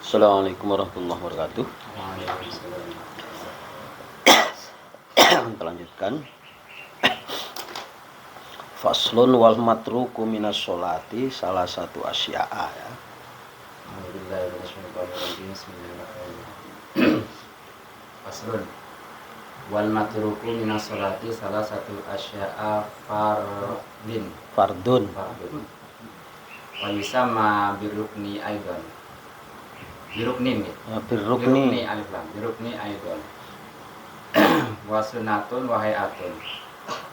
Assalamualaikum warahmatullahi wabarakatuh. Kita lanjutkan. Faslun wal matruku minas sholati salah satu asya'a ya. Faslun wal matruku minas sholati salah satu asya'a Fardun. Wa yusamma birukni aidan. Birukni alif lam. Birukni aidan. Wa sunnatun wa hayatun.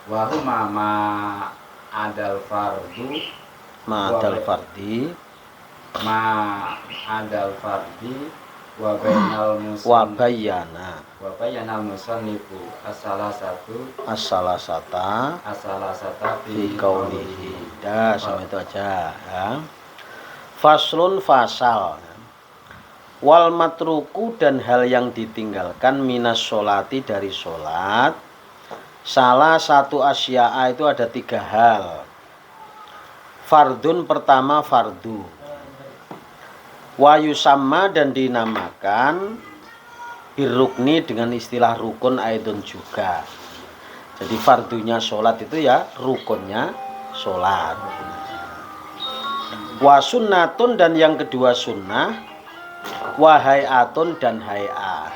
Wa huma ma adal fardi wa bayanal musannifu as-salasata fi qaulihi. Dah sama itu aja ya. Faslun fasal. Wal matruku dan hal yang ditinggalkan minas sholati dari sholat. Salah satu asya'a itu ada 3 hal. Fardun pertama fardu. Wa yusamma dan dinamakan birrukni dengan istilah rukun aidun juga. Jadi fardunya sholat itu ya rukunnya sholat. Wa sunnatun dan yang kedua sunnah. Wa hayatun dan hay'ah.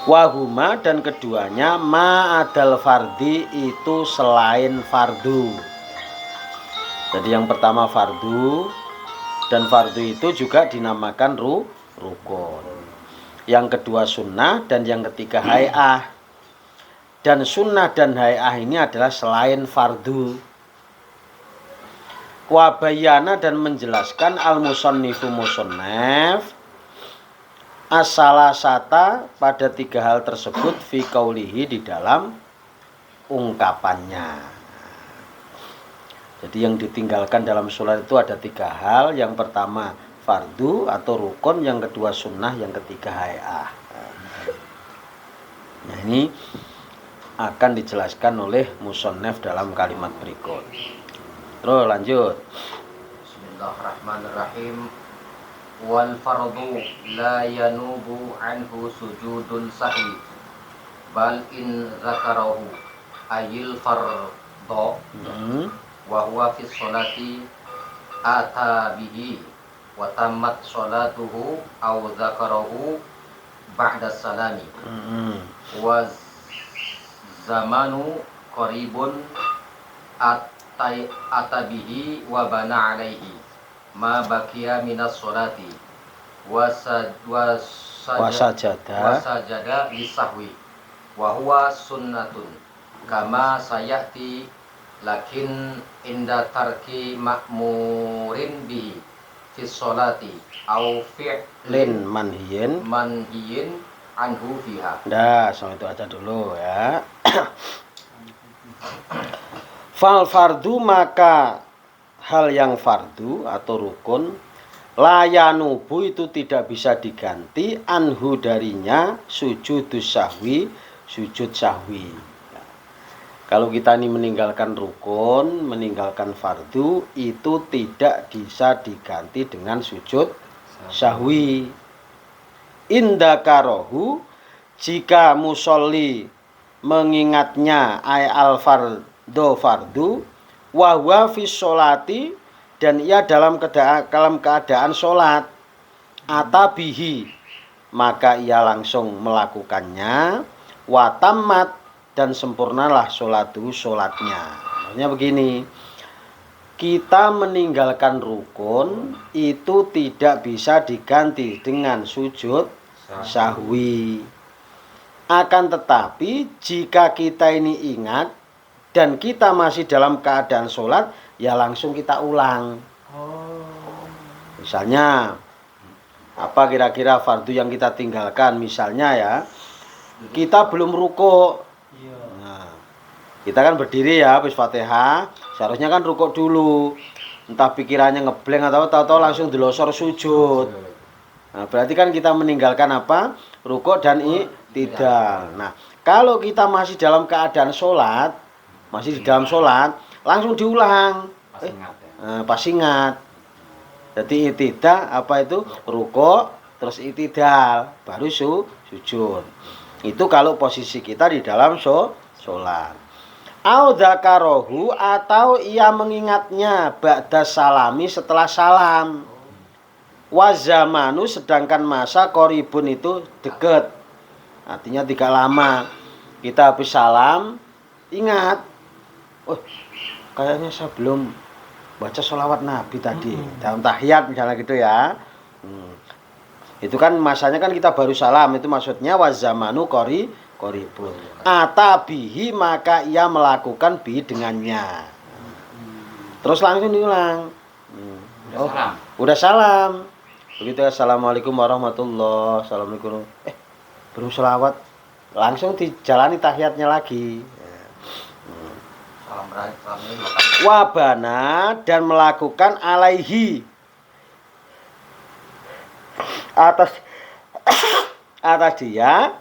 Wahuma dan keduanya ma'adal fardi itu selain fardu. Jadi yang pertama fardu, dan fardu itu juga dinamakan rukun. Yang kedua sunnah dan yang ketiga hay'ah. Dan sunnah dan hay'ah ini adalah selain fardu. Wabayana dan menjelaskan al-musannifu musannaf as-salasata pada 3 hal tersebut fi qaulihi di dalam ungkapannya. Jadi yang ditinggalkan dalam sholat itu ada 3 hal. Yang pertama fardu atau rukun, yang kedua sunnah, yang ketiga hay'ah. Nah ini akan dijelaskan oleh musannaf dalam kalimat berikut. Terus lanjut. Bismillahirrahmanirrahim. Wal fardu la yanubu anhu sujudul sahwi bal in zakarahu ayil fardo wa huwa fi sholati ata bihi wa tammat sholatuhu aw zakarahu ba'da salami wa zamanu qaribun atabihi wa bana alaihi ma baqiya minas sholati wasajada lisahwi wa huwa sunnatun kama sayati lakin inda tarki ma'murin bihi fi sholati au fi'lin manhiyin anhu fiha. Dah, sama itu aja dulu ya. Fal fardu maka hal yang fardu atau rukun layanubu itu tidak bisa diganti anhu darinya sujud sahwi, sujud sahwi. Kalau kita ini meninggalkan rukun, meninggalkan fardu itu tidak bisa diganti dengan sujud sahwi. Indakarohu jika musolli mengingatnya ay al fardu wa huwa fi sholati dan ia dalam keadaan sholat atabihi maka ia langsung melakukannya wa tammat dan sempurnalah sholatnya. Maksudnya begini, kita meninggalkan rukun itu tidak bisa diganti dengan sujud sahwi. Akan tetapi jika kita ini ingat dan kita masih dalam keadaan sholat, ya langsung kita ulang. Misalnya, apa kira-kira fardu yang kita tinggalkan? Misalnya ya, kita belum rukuk. Nah, kita kan berdiri ya, habis Fatihah, seharusnya kan rukuk dulu. Entah pikirannya ngeblank atau tahu-tahu langsung dilosor sujud. Nah, berarti kan kita meninggalkan apa? Rukuk dan i'tidal. Nah, kalau kita masih dalam keadaan sholat, masih di dalam sholat, langsung diulang. Pas ingat. Pas ingat. Jadi itida apa itu? Ruko, terus itidal, baru sujud. Itu kalau posisi kita di dalam sholat. Au dzakarahu atau ia mengingatnya ba'da salami setelah salam. Wa zamanu sedangkan masa qoribun itu dekat. Artinya tidak lama. Kita habis salam, ingat. Oh, kayaknya saya belum baca sholawat Nabi tadi dalam tahiyat misalnya gitu ya. Itu kan masanya kan kita baru salam, itu maksudnya wazamanu qoribun. Atabihi maka ia melakukan bi dengannya. Terus langsung diulang. Oh, udah salam. Begitu assalamualaikum warahmatullahi wabarakatuh. Belum sholawat, langsung dijalani tahiyatnya lagi. Wabana dan melakukan alaihi atas dia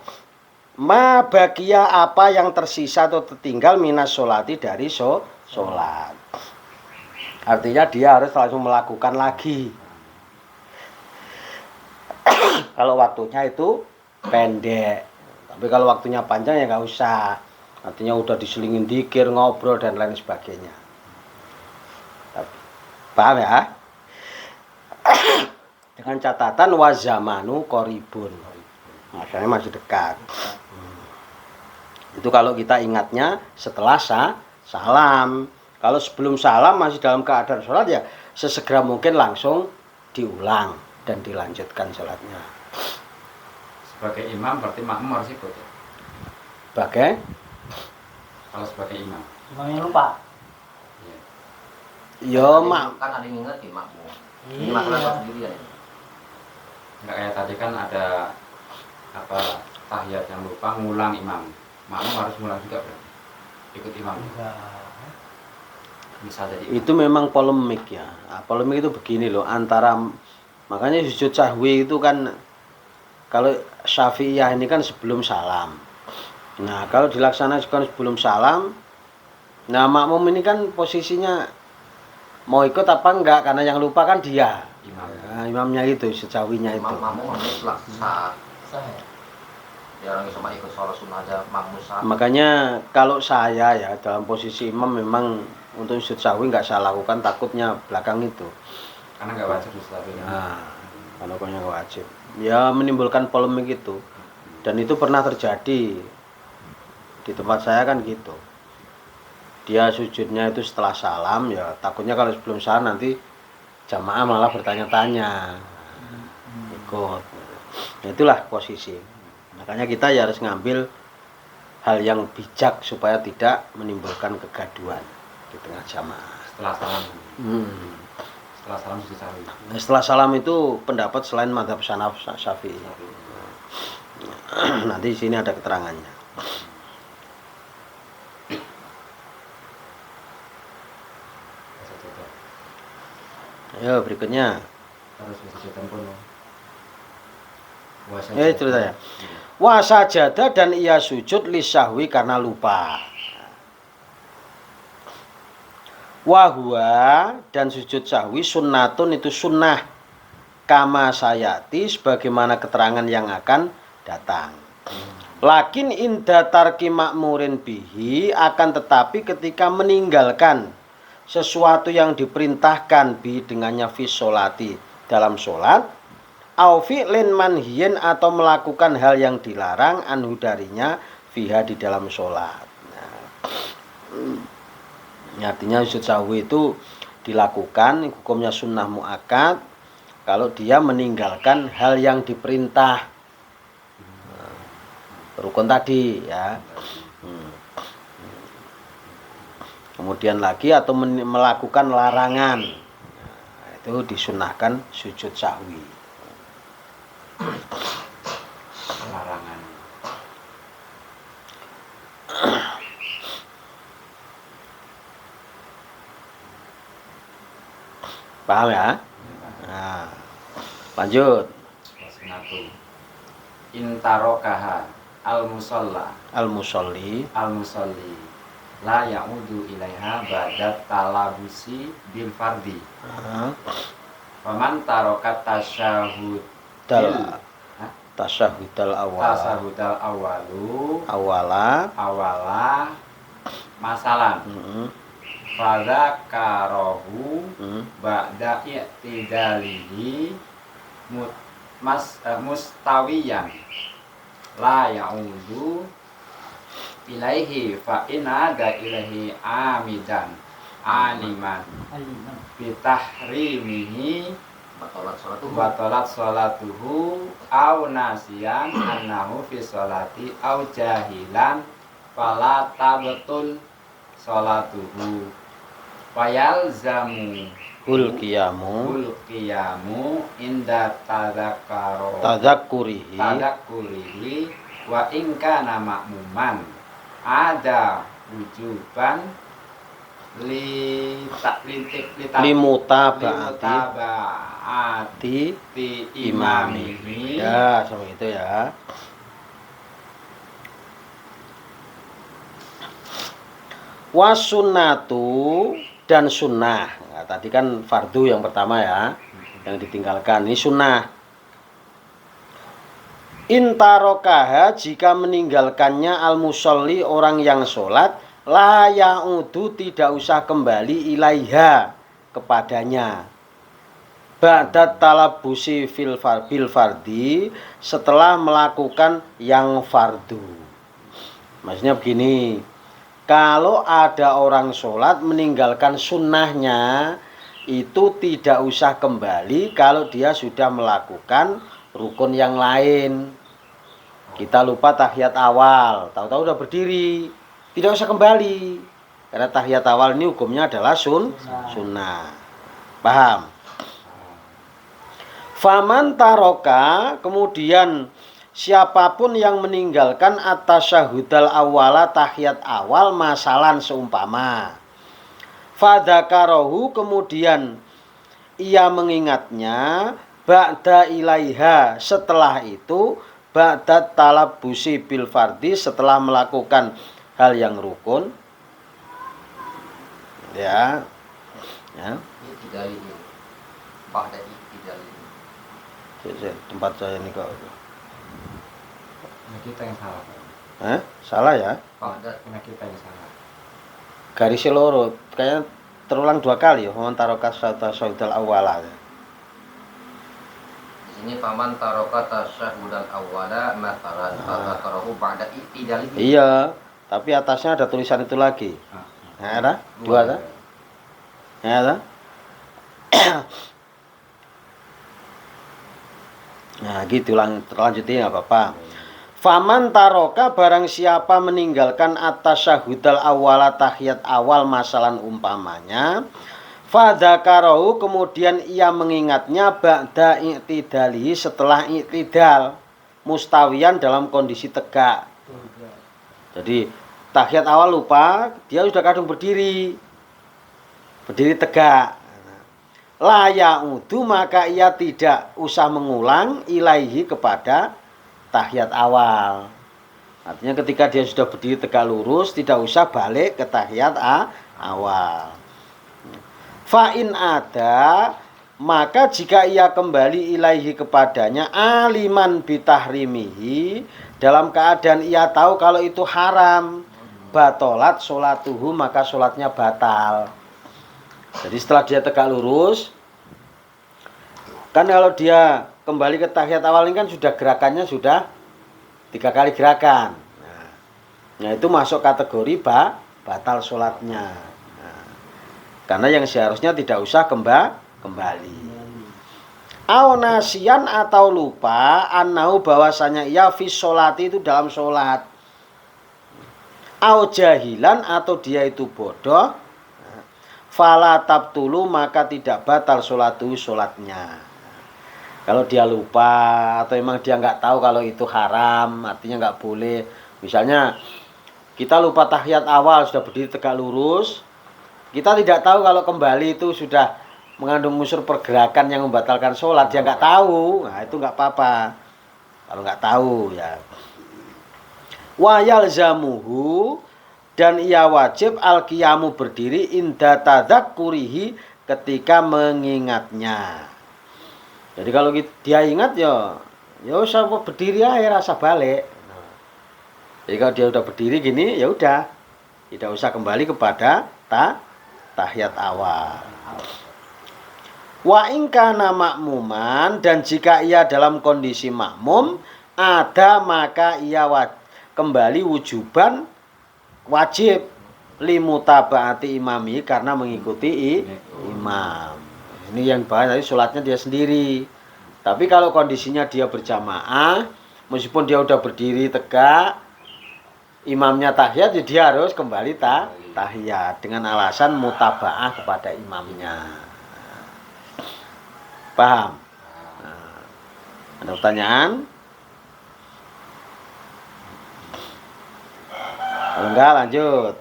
ma bagia apa yang tersisa atau tertinggal minas sholati dari sholat. Artinya dia harus langsung melakukan lagi. Kalau waktunya itu pendek, tapi kalau waktunya panjang ya nggak usah. Artinya udah diselingin dikir, ngobrol dan lain sebagainya. Paham ya? Dengan catatan wazamanu qoribun. Masanya masih dekat. Itu kalau kita ingatnya setelah salam. Kalau sebelum salam masih dalam keadaan sholat ya sesegera mungkin langsung diulang dan dilanjutkan sholatnya. Sebagai imam berarti makmum harus ikut ya? Sebagai? Kalau sebagai imam. Imamnya lupa. Ya mak. Kan ada yang ngerti makmum. Ini masalah sendirian. Enggak kayak tadi kan ada apa tahiyat yang lupa ngulang imam. Makmum harus ngulang juga berarti. Ikut imam. Bisa jadi. Itu memang polemik ya. Nah, polemik itu begini loh antara makanya sujud sahwi itu kan kalau Syafi'iyah ini kan sebelum salam. Nah, kalau dilaksanakan sebelum salam, nah makmum ini kan posisinya mau ikut apa enggak karena yang lupa kan dia. Nah, imamnya itu, sejawinya itu. Makmum harus sah. Ya orang sama ikut sholat sunnah aja makmum sah. Makanya kalau saya ya dalam posisi imam memang untuk sujud sahwi enggak saya lakukan takutnya belakang itu. Karena enggak wajib Ustaz. Nah, kalau enggak wajib. Ya menimbulkan polemik itu. Dan itu pernah terjadi di tempat saya kan gitu. Dia sujudnya itu setelah salam ya takutnya kalau sebelum salam nanti jamaah malah bertanya-tanya ikut. Nah, itulah posisi. Makanya kita ya harus ngambil hal yang bijak supaya tidak menimbulkan kegaduhan di tengah jamaah. Setelah salam. Setelah salam sujud sahwi. Nah, setelah salam itu pendapat selain mazhab Syafi'i. Nanti di sini ada keterangannya. Ayo berikutnya. Harus sujud pun. Ceritanya. Wa sajada dan ia sujud lisahwi karena lupa. Wahwa dan sujud sahwi sunnatun itu sunnah kama sayati sebagaimana keterangan yang akan datang. Lakin inda tarki makmurin bihi akan tetapi ketika meninggalkan sesuatu yang diperintahkan bi dengannya fi sholati dalam sholat au fi'lin manhiyin atau melakukan hal yang dilarang anhu darinya fiha di dalam sholat. Nah, artinya sujud sahwi itu dilakukan hukumnya sunnah muakkad kalau dia meninggalkan hal yang diperintah rukun tadi ya. Kemudian lagi atau melakukan larangan, nah, itu disunahkan sujud sahwi. Larangan. Paham ya? Nah, lanjut. Wasnatu. Intarokaha al-musalla. Al-musolli. Al-musolli. La ya'udu ilaiha badat talabusi bil fardi. Faman tarokat tasyahud tasyahudal awala masalan fadza karohu ba'da i'tidalihi mustawiyan la ya'udu ilaihi fa inada ilaihi amidan aliman bitahrimihi batalat sholatuhu au nasiyan annahu fi sholati au jahilan fala tabtul sholatuhu wayal zamu hul qiyamu inda tadzakkurihi wa in kana ma'muman ada wujuban limutabaati imamihi. Ya, sama itu ya. Wasunnatu dan sunnah. Nah, tadi kan fardu yang pertama ya, yang ditinggalkan. Ini sunnah. Intarokaha jika meninggalkannya al-musolli orang yang sholat, la ya'udu tidak usah kembali ilaiha kepadanya. Ba'dat talabusi bil fardi setelah melakukan yang fardu. Maksudnya begini, kalau ada orang sholat meninggalkan sunnahnya, itu tidak usah kembali kalau dia sudah melakukan rukun yang lain. Kita lupa tahiyat awal, tahu-tahu udah berdiri, tidak usah kembali. Karena tahiyat awal ini hukumnya adalah sunnah. Paham? Faman taroka, kemudian siapapun yang meninggalkan at-tasyahudal awwala tahiyat awal masalan seumpama. Fadzakarahu, kemudian ia mengingatnya ba'da ilaiha, setelah itu ba'da talabusi bil fardi, setelah melakukan hal yang rukun. Ya. Tempat saya ini kok. Kita yang salah. Salah ya? Kita yang salah. Garis loro, kayaknya terulang 2 kali ya. Faman tarokat tasyahudal awwala. Ini paman tarokat tasyahudal awwala masalan fadzakarahu ba'da i'tidalihi. Iya, tapi atasnya ada tulisan itu lagi. Nah, ada? 2 ada? Ya, ada? Nah, gitu lanjutin nggak apa-apa. Faman taroka, barang siapa meninggalkan at-tasyahudal awwala tahiyat awal masalan umpamanya, fadzakarahu, kemudian ia mengingatnya ba'da i'tidalihi, setelah i'tidal, mustawiyan dalam kondisi tegak. Jadi tahiyat awal lupa, dia sudah kadung berdiri tegak. La ya'udu, maka ia tidak usah mengulang ilaihi kepada tahiyat awal. Artinya ketika dia sudah berdiri tegak lurus, tidak usah balik ke tahiyat awal. Fa'in ada, maka jika ia kembali ilaihi kepadanya aliman bitahrimihi, dalam keadaan ia tahu kalau itu haram, batolat sholatuhu, maka sholatnya batal. Jadi setelah dia tegak lurus, kan kalau dia kembali ke tahiyat awal ini kan sudah gerakannya sudah 3 kali gerakan. Nah itu masuk kategori batal sholatnya. Karena yang seharusnya tidak usah kembali. Aunasian atau lupa, annahu bahwasanya ia fi sholati itu dalam sholat. Au jahilan atau dia itu bodoh, fala tabtulu, maka tidak batal sholatnya. Kalau dia lupa atau memang dia nggak tahu kalau itu haram, artinya nggak boleh. Misalnya kita lupa tahiyat awal, sudah berdiri tegak lurus, kita tidak tahu kalau kembali itu sudah mengandung unsur pergerakan yang membatalkan sholat, dia nggak tahu, nah itu nggak apa-apa kalau nggak tahu ya. Wa yalzamuhu, dan ia wajib al-qiyamu berdiri inda tadzakkurihi, ketika mengingatnya. Jadi kalau dia ingat ya usah berdiri aja rasa balik. Jadi kalau dia udah berdiri gini ya udah, tidak usah kembali kepada tahiyat awal. Wa in kana makmuman, dan jika ia dalam kondisi makmum, ada maka ia kembali wujuban wajib limutabaati imami, karena mengikuti imam. Ini yang bahas tadi sholatnya dia sendiri. Tapi kalau kondisinya dia berjamaah, meskipun dia udah berdiri tegak, imamnya tahiyat, ya dia harus kembali tahiyat dengan alasan mutabaah kepada imamnya. Paham? Nah, ada pertanyaan? Kalau enggak lanjut.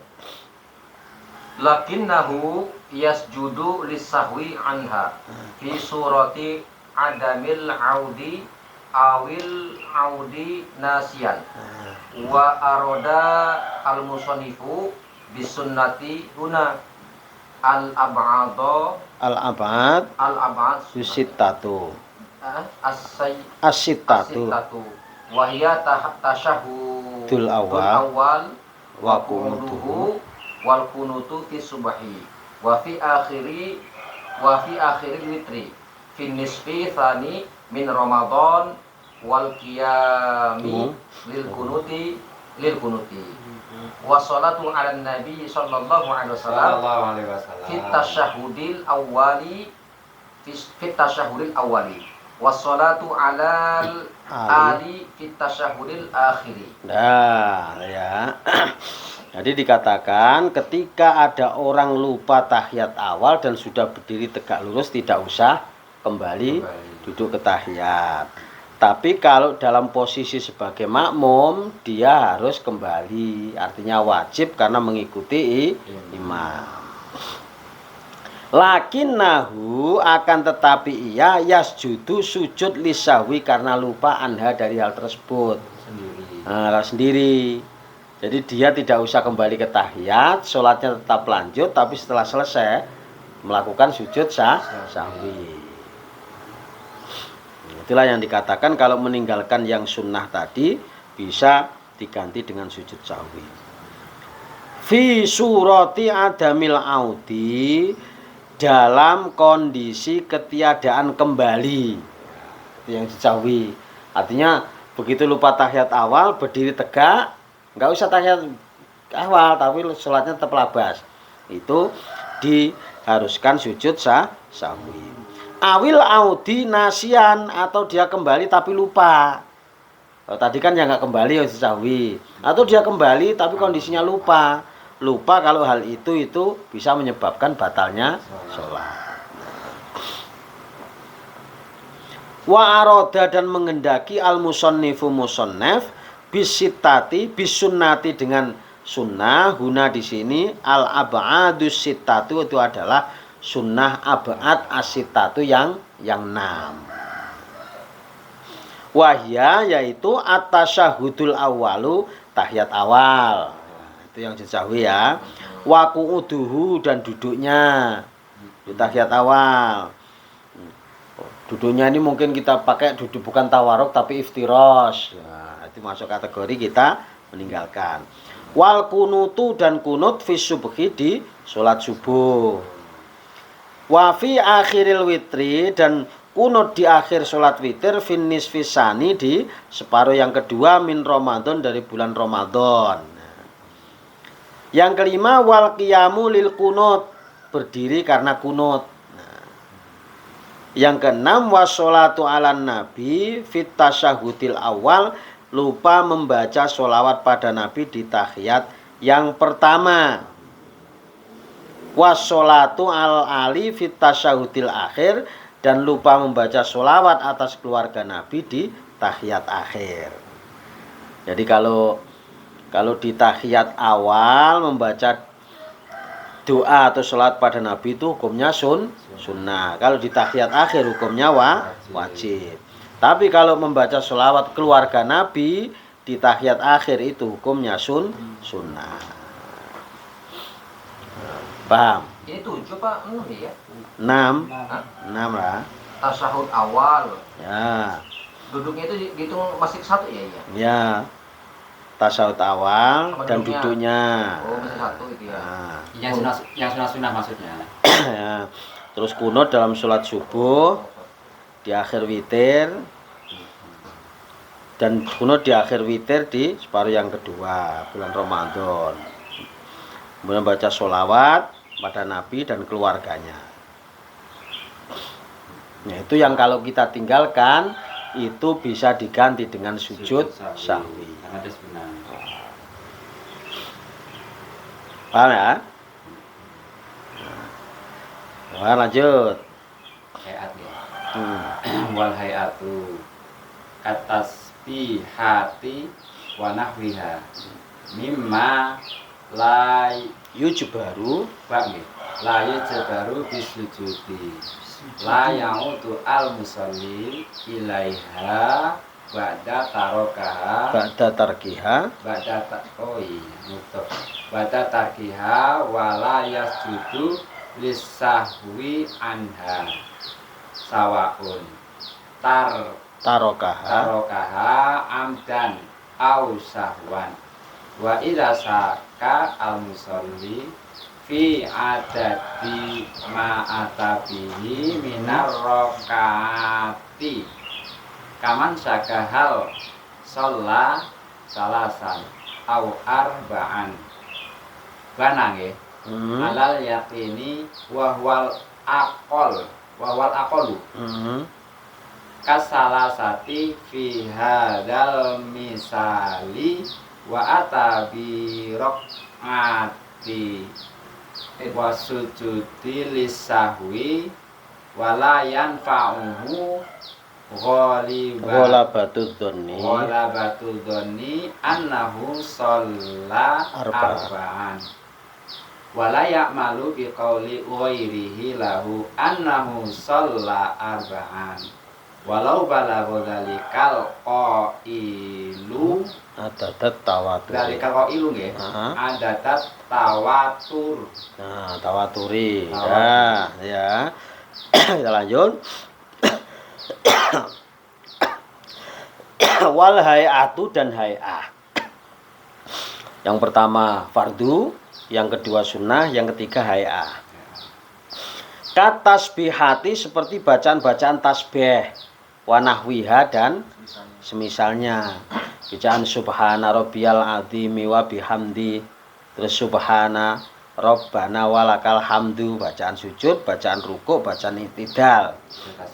Lakinnahu yasjudu lisahwi anha fi surati adamil audi awil audi nasiyan wa aroda al musanifu bisunnati huna al ab'ado Al-abad susittatu as-sittatu wahya tasyahudul awal wa qunutuhu wal kunutu fi subhi wa fi akhiri witri fi nisfi thani min ramadan wal qiyami lil kunuti wa salatu ala nabi sallallahu alaihi wasallam fit tasyahudil awali was salatu ala ali fit tasyahudil akhiri. Nah, ya. Jadi dikatakan ketika ada orang lupa tahiyat awal dan sudah berdiri tegak lurus, tidak usah kembali duduk ke tahiyat. Tapi kalau dalam posisi sebagai makmum, dia harus kembali, artinya wajib karena mengikuti imam. Lakinnahu, akan tetapi ia yasjudu sujud lisahwi karena lupa anha dari hal tersebut sendiri. Jadi dia tidak usah kembali ke tahiyat, sholatnya tetap lanjut, tapi setelah selesai melakukan sujud sahwi. Itulah yang dikatakan kalau meninggalkan yang sunnah tadi bisa diganti dengan sujud sahwi. Fi surati adamil audi, dalam kondisi ketiadaan kembali. Itu yang sahwi. Artinya begitu lupa tahiyat awal, berdiri tegak, nggak usah tahiyat awal, tapi sholatnya tetap labas. Itu diharuskan sujud sahwi. Awil audi nasian, atau dia kembali tapi lupa. Tadi kan yang nggak kembali ya sahwi. Atau dia kembali tapi kondisinya lupa. Lupa kalau hal itu bisa menyebabkan batalnya sholat. Wa aroda, dan mengendaki al musannifu musannaf bisunnati dengan sunnah. Huna di sini al ab'adus sittatu, itu adalah sunnah ab'ad as-sittatu yang 6. Wahya, yaitu at-tasyahudul awalu, tahiyat awal. Itu yang disahwi ya. Wa qu'uduhu, dan duduknya di tahiyat awal. Duduknya ini mungkin kita pakai duduk bukan tawaruk tapi iftirosh. Nah, itu masuk kategori kita meninggalkan. Wal kunutu, dan kunut fi subhi, di sholat subuh. Wa fi akhiril witri, dan kunut di akhir sholat witir, finis fisani, di separuh yang kedua, min Ramadan, dari bulan Ramadan. Yang kelima, wal qiyamu lil kunut, berdiri karena kunut. Yang keenam, wassolatu ala nabi fit tasyahudil awal, lupa membaca sholawat pada nabi di tahiyat yang pertama. Wassolatu al ali fit tasyahudil akhir, dan lupa membaca sholawat atas keluarga nabi di tahiyat akhir. Jadi kalau di tahiyat awal membaca doa atau sholat pada nabi itu hukumnya sunnah. Kalau di tahiyat akhir hukumnya wajib. Tapi kalau membaca sholawat keluarga nabi di tahiyat akhir itu hukumnya sunnah. Paham? Ini 7 Pak, 6 ya? 6 lah. Tasyahud awal. Ya. Duduknya itu dihitung masih satu ya, iya. Ya. Tasyahud awal Sama dan duduknya. Oh, masih satu itu ya. Nah, Yang sunah maksudnya. ya. Terus kunut dalam sholat subuh di akhir witir, dan kunut di akhir witir di separuh yang kedua bulan Ramadan. Kemudian baca sholawat pada Nabi dan keluarganya. Nah, itu yang kalau kita tinggalkan itu bisa diganti dengan sujud sahwi. Karena ada sunnah. Paham ya? Nah, lanjut. Hayat ya. Hmm. Wal hayatu katasbihati wa nahwiha mimma la Yujbaru ba'mi la yujbaru bisujudi la ya'udu al musalli ilaiha ba'da tarokaha ba'da tarkiha ba'da tarkiha wala yasjudu lisahwi anha sawaun tarokaha tarokaha amdan au sahwan wa idza saka al musalli fi adadi ma atabihi minar rakaati kaman sakahal sholla salasan au arba'an banange alal yakini wahwal aqolu kasalasati fi hadal misali wa atabi rokati wa sujudi lisahwi wala yanfa'uhu ghalabatu dhonni annahu sholla arba'an wala ya'malu biqauli ghairihi lahu annahu sholla arba'an walau balagha dzalikal qailu adadat tawatur. dzalikal qailu nggih adadat tawatur. Nah, tawaturi. Ya, ya. Kita lanjut. Wal hayatu dan hayah. Yang pertama fardu, yang kedua sunnah, yang ketiga hayah. Katasbihati seperti bacaan-bacaan tasbih, wa nahwiha dan semisalnya. Bacaan subhana rabbiyal azimi wa bihamdi, terus subhana rabbana walakal hamdu, bacaan sujud, bacaan ruku', bacaan i'tidal.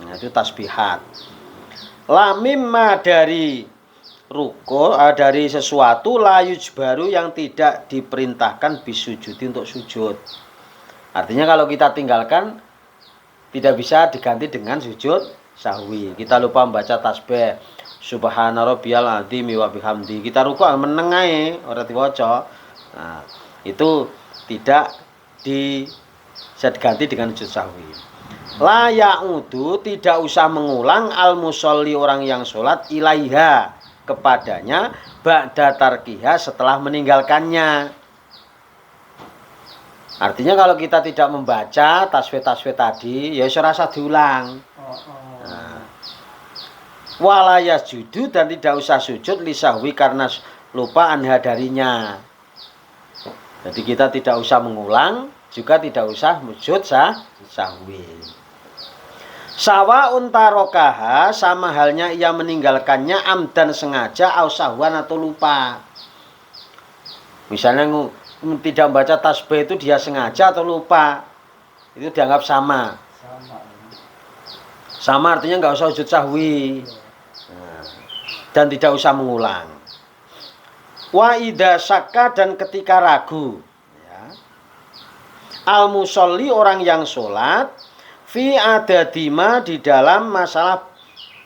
Nah, itu tasbihat. La mimma dari ruku', dari sesuatu la yujbaru yang tidak diperintahkan bisujudi untuk sujud. Artinya kalau kita tinggalkan tidak bisa diganti dengan sujud sahwi. Kita lupa membaca tasbih subhana rabbiyal azimi wa bihamdi, kita ruku' meneng ae ora diwaca. Nah, itu tidak bisa diganti dengan sujud sahwi. La ya'udu, tidak usah mengulang al musolli, orang yang sholat, ilaiha, kepadanya, ba'da tarkiha, setelah meninggalkannya. Artinya kalau kita tidak membaca tasbih-tasbih tadi, ya serasa diulang. Nah, wala yasjudu, dan tidak usah sujud lisahwi, karena lupa anha darinya. Jadi kita tidak usah mengulang, juga tidak usah sujud sahwi. Sawaun tarokaha, sama halnya ia meninggalkannya amdan sengaja, au sahwan atau lupa. Misalnya tidak membaca tasbih itu dia sengaja atau lupa, itu dianggap sama. Sama artinya nggak usah sujud sahwi. Nah, dan tidak usah mengulang. Wa idza syakka, dan ketika ragu, ya. Al musolli, orang yang sholat, fi adadima, di dalam masalah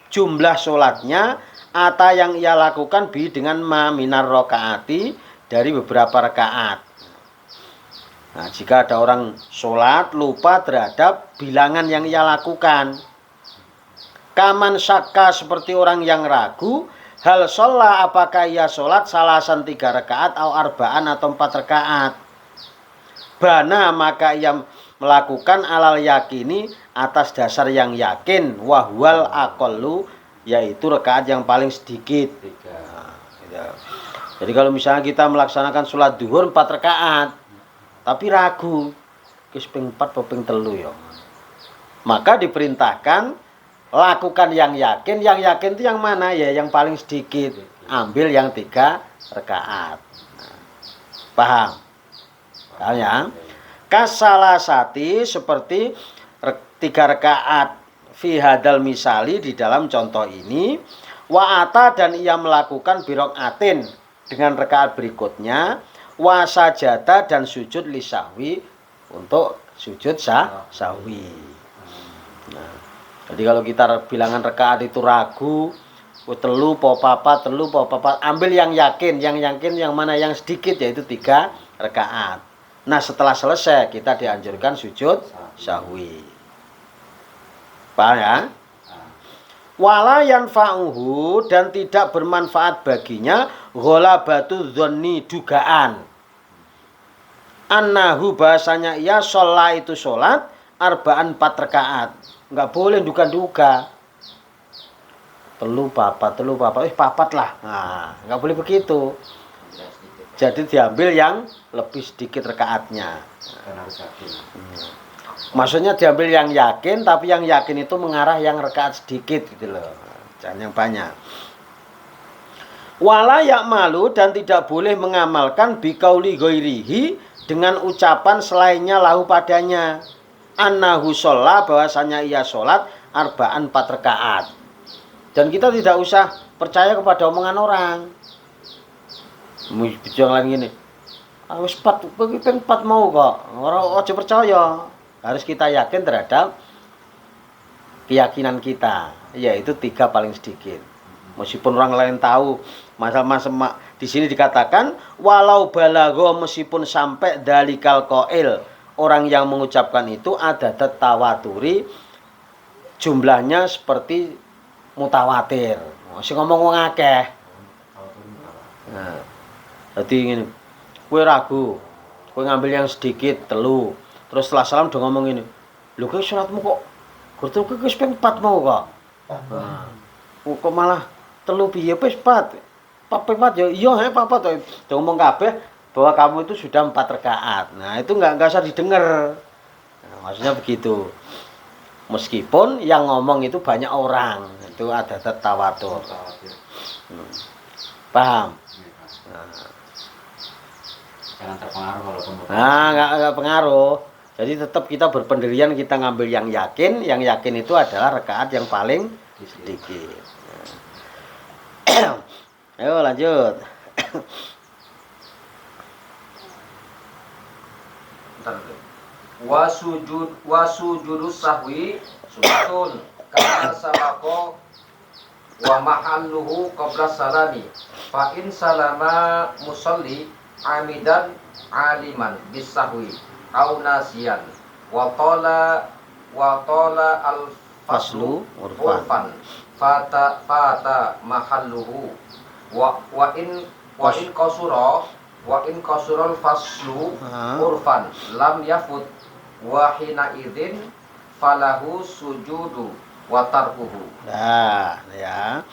jumlah sholatnya, ata yang ia lakukan bi dengan ma minar rokaati, dari beberapa rakaat. Nah, jika ada orang sholat lupa terhadap bilangan yang ia lakukan, kaman syakka, seperti orang yang ragu, hal sholat, apakah ia sholat salasan 3 rakaat, atau arba'an atau 4 rakaat. Bana, maka ia melakukan alal yakini atas dasar yang yakin, wahwal aqallu, yaitu rakaat yang paling sedikit. 3. Nah, gitu. Jadi kalau misalnya kita melaksanakan sholat duhur 4 rakaat, tapi ragu, wis ping 4 apa ping 3 ya. Maka diperintahkan lakukan yang yakin. Yang yakin itu yang mana ya? Yang paling sedikit. Ambil yang 3 rakaat. Paham? Paham ya? Kasalasati seperti 3 rakaat fi hadal misali di dalam contoh ini. Wa'ata dan ia melakukan birokaatin dengan rakaat berikutnya. Wa sajada dan sujud lisahwi untuk sujud sahwi. Nah, jadi kalau kita bilangan rakaat itu ragu, telu po papat, ambil yang yakin yang mana yang sedikit, yaitu 3 rakaat. Nah, setelah selesai kita dianjurkan sujud sahwi. Paham ya? Wala yanfa'uhu dan tidak bermanfaat baginya ghalabatu dzanni dugaan. Annahu bahasanya ia sholat itu sholat arba'an 4 rakaat. Enggak boleh duga-duga. Telu papat, papat lah. Nah, enggak boleh begitu. Jadi diambil yang lebih sedikit rakaatnya. Dan harus yakin. Maksudnya diambil yang yakin, tapi yang yakin itu mengarah yang rakaat sedikit gitu loh. Jangan yang banyak. Wala ya'malu dan tidak boleh mengamalkan biqauli ghairihi dengan ucapan selainnya lahu padanya. Annahu sholla bahwasanya ia sholat arba'an 4 rakaat. Dan kita tidak usah percaya kepada omongan orang. Bicara lagi ini, wis 4 mau kok. Orang aja percaya. Harus kita yakin terhadap keyakinan kita, yaitu 3 paling sedikit. Meskipun orang lain tahu, masalah di sini dikatakan walau balagho, meskipun sampai dalikal qail, orang yang mengucapkan itu ada tawaturi, jumlahnya seperti mutawatir. Masih ngomong wong akeh. Nah, jadi ingin kowe ragu, kowe ngambil yang sedikit telu, terus setelah salam udah ngomong ini, lho kowe sholatmu kok gertu kowe wis ping 4 mau kok. Nah, kok malah telu piye wis 4. Ping 4 ya iya he 4 to. Udah ngomong kabeh bahwa kamu itu sudah 4 rakaat. Nah, itu enggak usah didengar. Nah, maksudnya begitu. Meskipun yang ngomong itu banyak orang, itu ada tawatur. Paham? Nah. Jangan terpengaruh walaupun Enggak pengaruh. Jadi tetap kita berpendirian, kita ngambil yang yakin itu adalah rakaat yang paling sedikit. Ayo lanjut. Wasujudus sahwi sunatun kama sabaqo wa mahalluhu qabla salami fa in salama musalli amidan aliman bisahwi au nasiyan wa tala al faslu urfan fata mahalluhu wa in qasura al faslu urfan lam yafut wa hina idzin falahu sujudu wa tarkuhu. Nah, ya.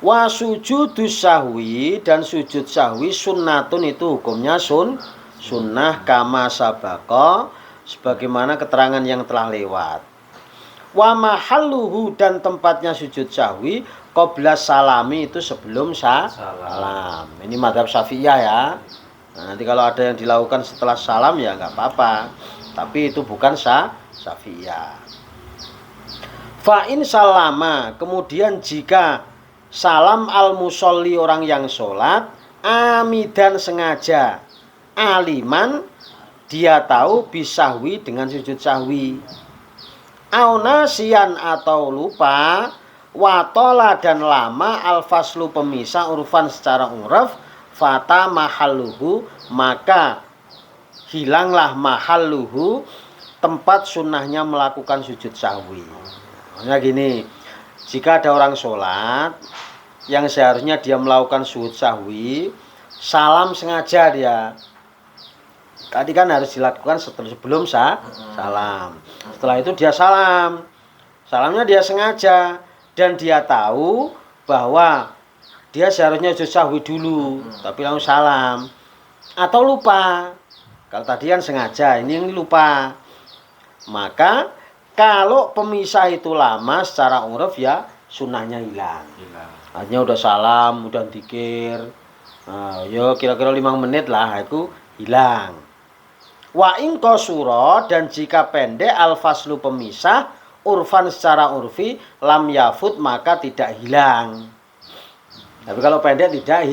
Wa sujudus sahwi dan sujud sahwi sunnatun itu hukumnya sunnah kama sabaqo sebagaimana keterangan yang telah lewat. Wa mahalluhu dan tempatnya sujud sahwi qabla salami itu sebelum salam. Ini mazhab Syafi'iyah ya. Nah, nanti kalau ada yang dilakukan setelah salam ya enggak apa-apa. Tapi itu bukan Syafi'iyah. Fa in salama, kemudian jika salam al musolli orang yang sholat amidan sengaja, aliman dia tahu bisahwi dengan sujud sahwi, aunasian atau lupa, watola dan lama al faslu pemisah urfan secara uraf, fata mahalluhu maka hilanglah mahalluhu tempat sunnahnya melakukan sujud sahwi. Maksudnya gini, jika ada orang sholat yang seharusnya dia melakukan sujud sahwi, salam sengaja dia. Tadi kan harus dilakukan sebelum salam. Setelah itu dia salam. Salamnya dia sengaja dan dia tahu bahwa dia seharusnya sujud sahwi dulu, tapi langsung salam. Atau lupa. Kalau tadi kan sengaja, ini lupa. Maka kalau pemisah itu lama secara uruf ya sunnahnya hilang. Artinya udah salam, udah dzikir. Nah, yo kira-kira 5 menit lah itu hilang. Wa in qasura, dan jika pendek al-faslu pemisah urfan secara urfi lam yafut maka tidak hilang. Tapi kalau pendek tidak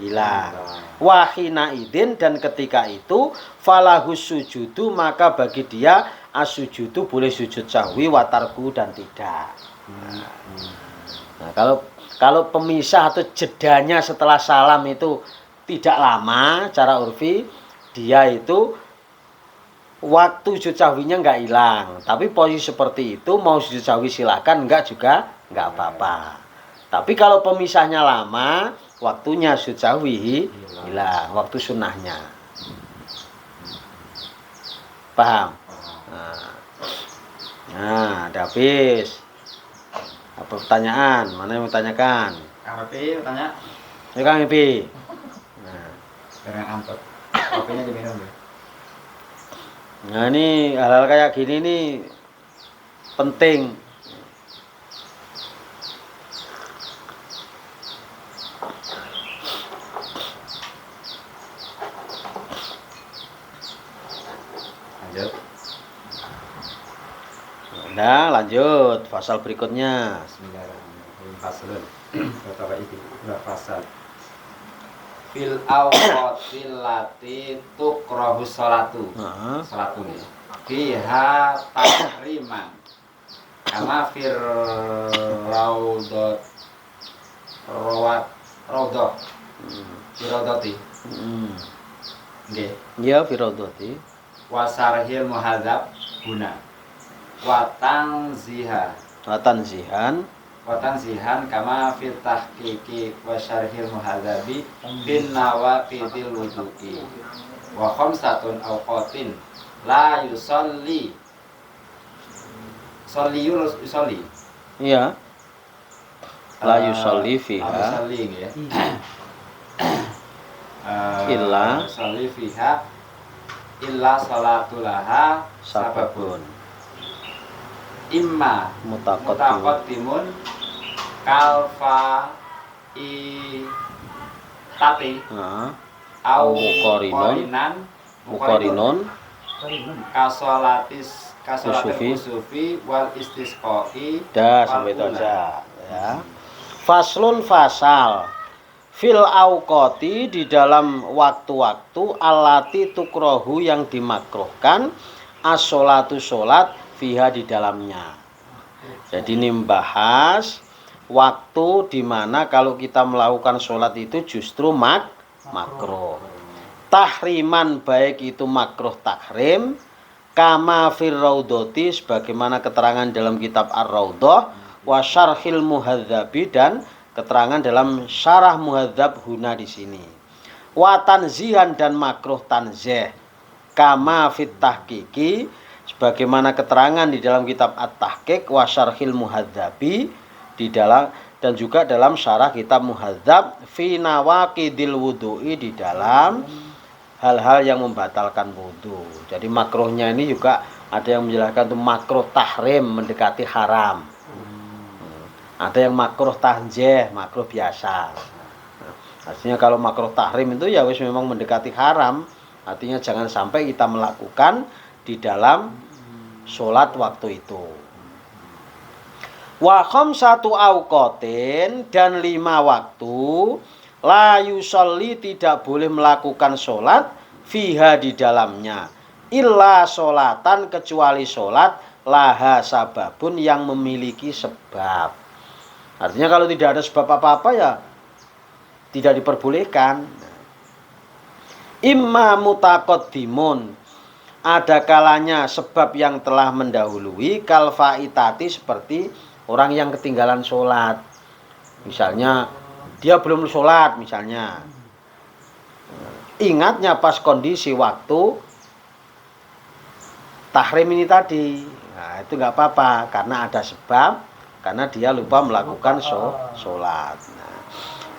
hilang. Wahina idin, dan ketika itu falahus sujudu, maka bagi dia as-sujudu boleh sujud sahwi watarku dan tidak. Nah, kalau pemisah atau jedanya setelah salam itu tidak lama cara urfi, dia itu waktu sujud sahwinya nggak hilang. Tapi posisi seperti itu mau sujud sahwi silakan, enggak juga nggak apa-apa. Tapi kalau pemisahnya lama, waktunya sujud sahwi hilang, waktu sunnahnya. Paham? Nah, udah habis. Apa pertanyaan? Mana yang mau tanyakan? Kang Pepi tanya. Ya Kang Pepi. Nah, Barang angkot. Kopinya diminum ya. nah ini hal-hal kayak gini nih penting. Lanjut. Nah, lanjut pasal berikutnya. Bismillahirrahmanirrahim. Faslun. Pertama itu pasal. Fil awqatil lati tukrahu sholatu. Sholatu nih. Fiha tahriman. Kama fir raudot raudot. Firodoti. Nggih. Ya firodoti. Wasarhil muhadzab guna. Watan zihan kama fit tahqiqi wa syarhil muhadzabi bin nawaqidil wudu'i wa khamsatun awqatin la yusalli yusalli Iya. La yusalli fiha. Yusalli ya. Illa yusalli fiha illa salatulaha sababun. Imma mutaqaddimun kalfa tati au muqarinon kasolatis kusufi wal istisqai. Dah sampai itu aja ya. Faslun fasal fil auqati, di dalam waktu-waktu allati tukrohu yang dimakruhkan as-sholatu sholat fiha di dalamnya. Jadi ini membahas waktu di mana kalau kita melakukan sholat itu justru makruh. Tahriman baik itu makruh tahrim, kama fir raudhati sebagaimana keterangan dalam kitab Ar-Raudhah, wa syarhil muhadzabi dan keterangan dalam syarah muhadzab huna di sini. Wa tanzihan dan makruh tanzih, kama fit tahqiqi sebagaimana keterangan di dalam kitab At-Tahqiq wa syarhil muhadzabi di dalam, dan juga dalam syarah kitab muhadzab fi nawaqidil wudu'i di dalam hal-hal yang membatalkan wudu. Jadi makruhnya ini juga ada yang menjelaskan itu makruh tahrim mendekati haram. Ada yang makruh tanzih, makruh biasa. Artinya kalau makruh tahrim itu ya wis memang mendekati haram. Artinya jangan sampai kita melakukan di dalam sholat waktu itu. Wa khamsatu awqatin, dan 5 waktu la yusalli tidak boleh melakukan sholat fiha di dalamnya illa sholatan kecuali sholat laha sababun yang memiliki sebab. Artinya kalau tidak ada sebab apa-apa ya tidak diperbolehkan. Imma mutaqaddimun, ada kalanya sebab yang telah mendahului, kal faitati seperti orang yang ketinggalan sholat. Misalnya dia belum sholat misalnya. Ingatnya pas kondisi waktu tahrim ini tadi. Nah, itu nggak apa-apa karena ada sebab, karena dia lupa melakukan sholat. Nah,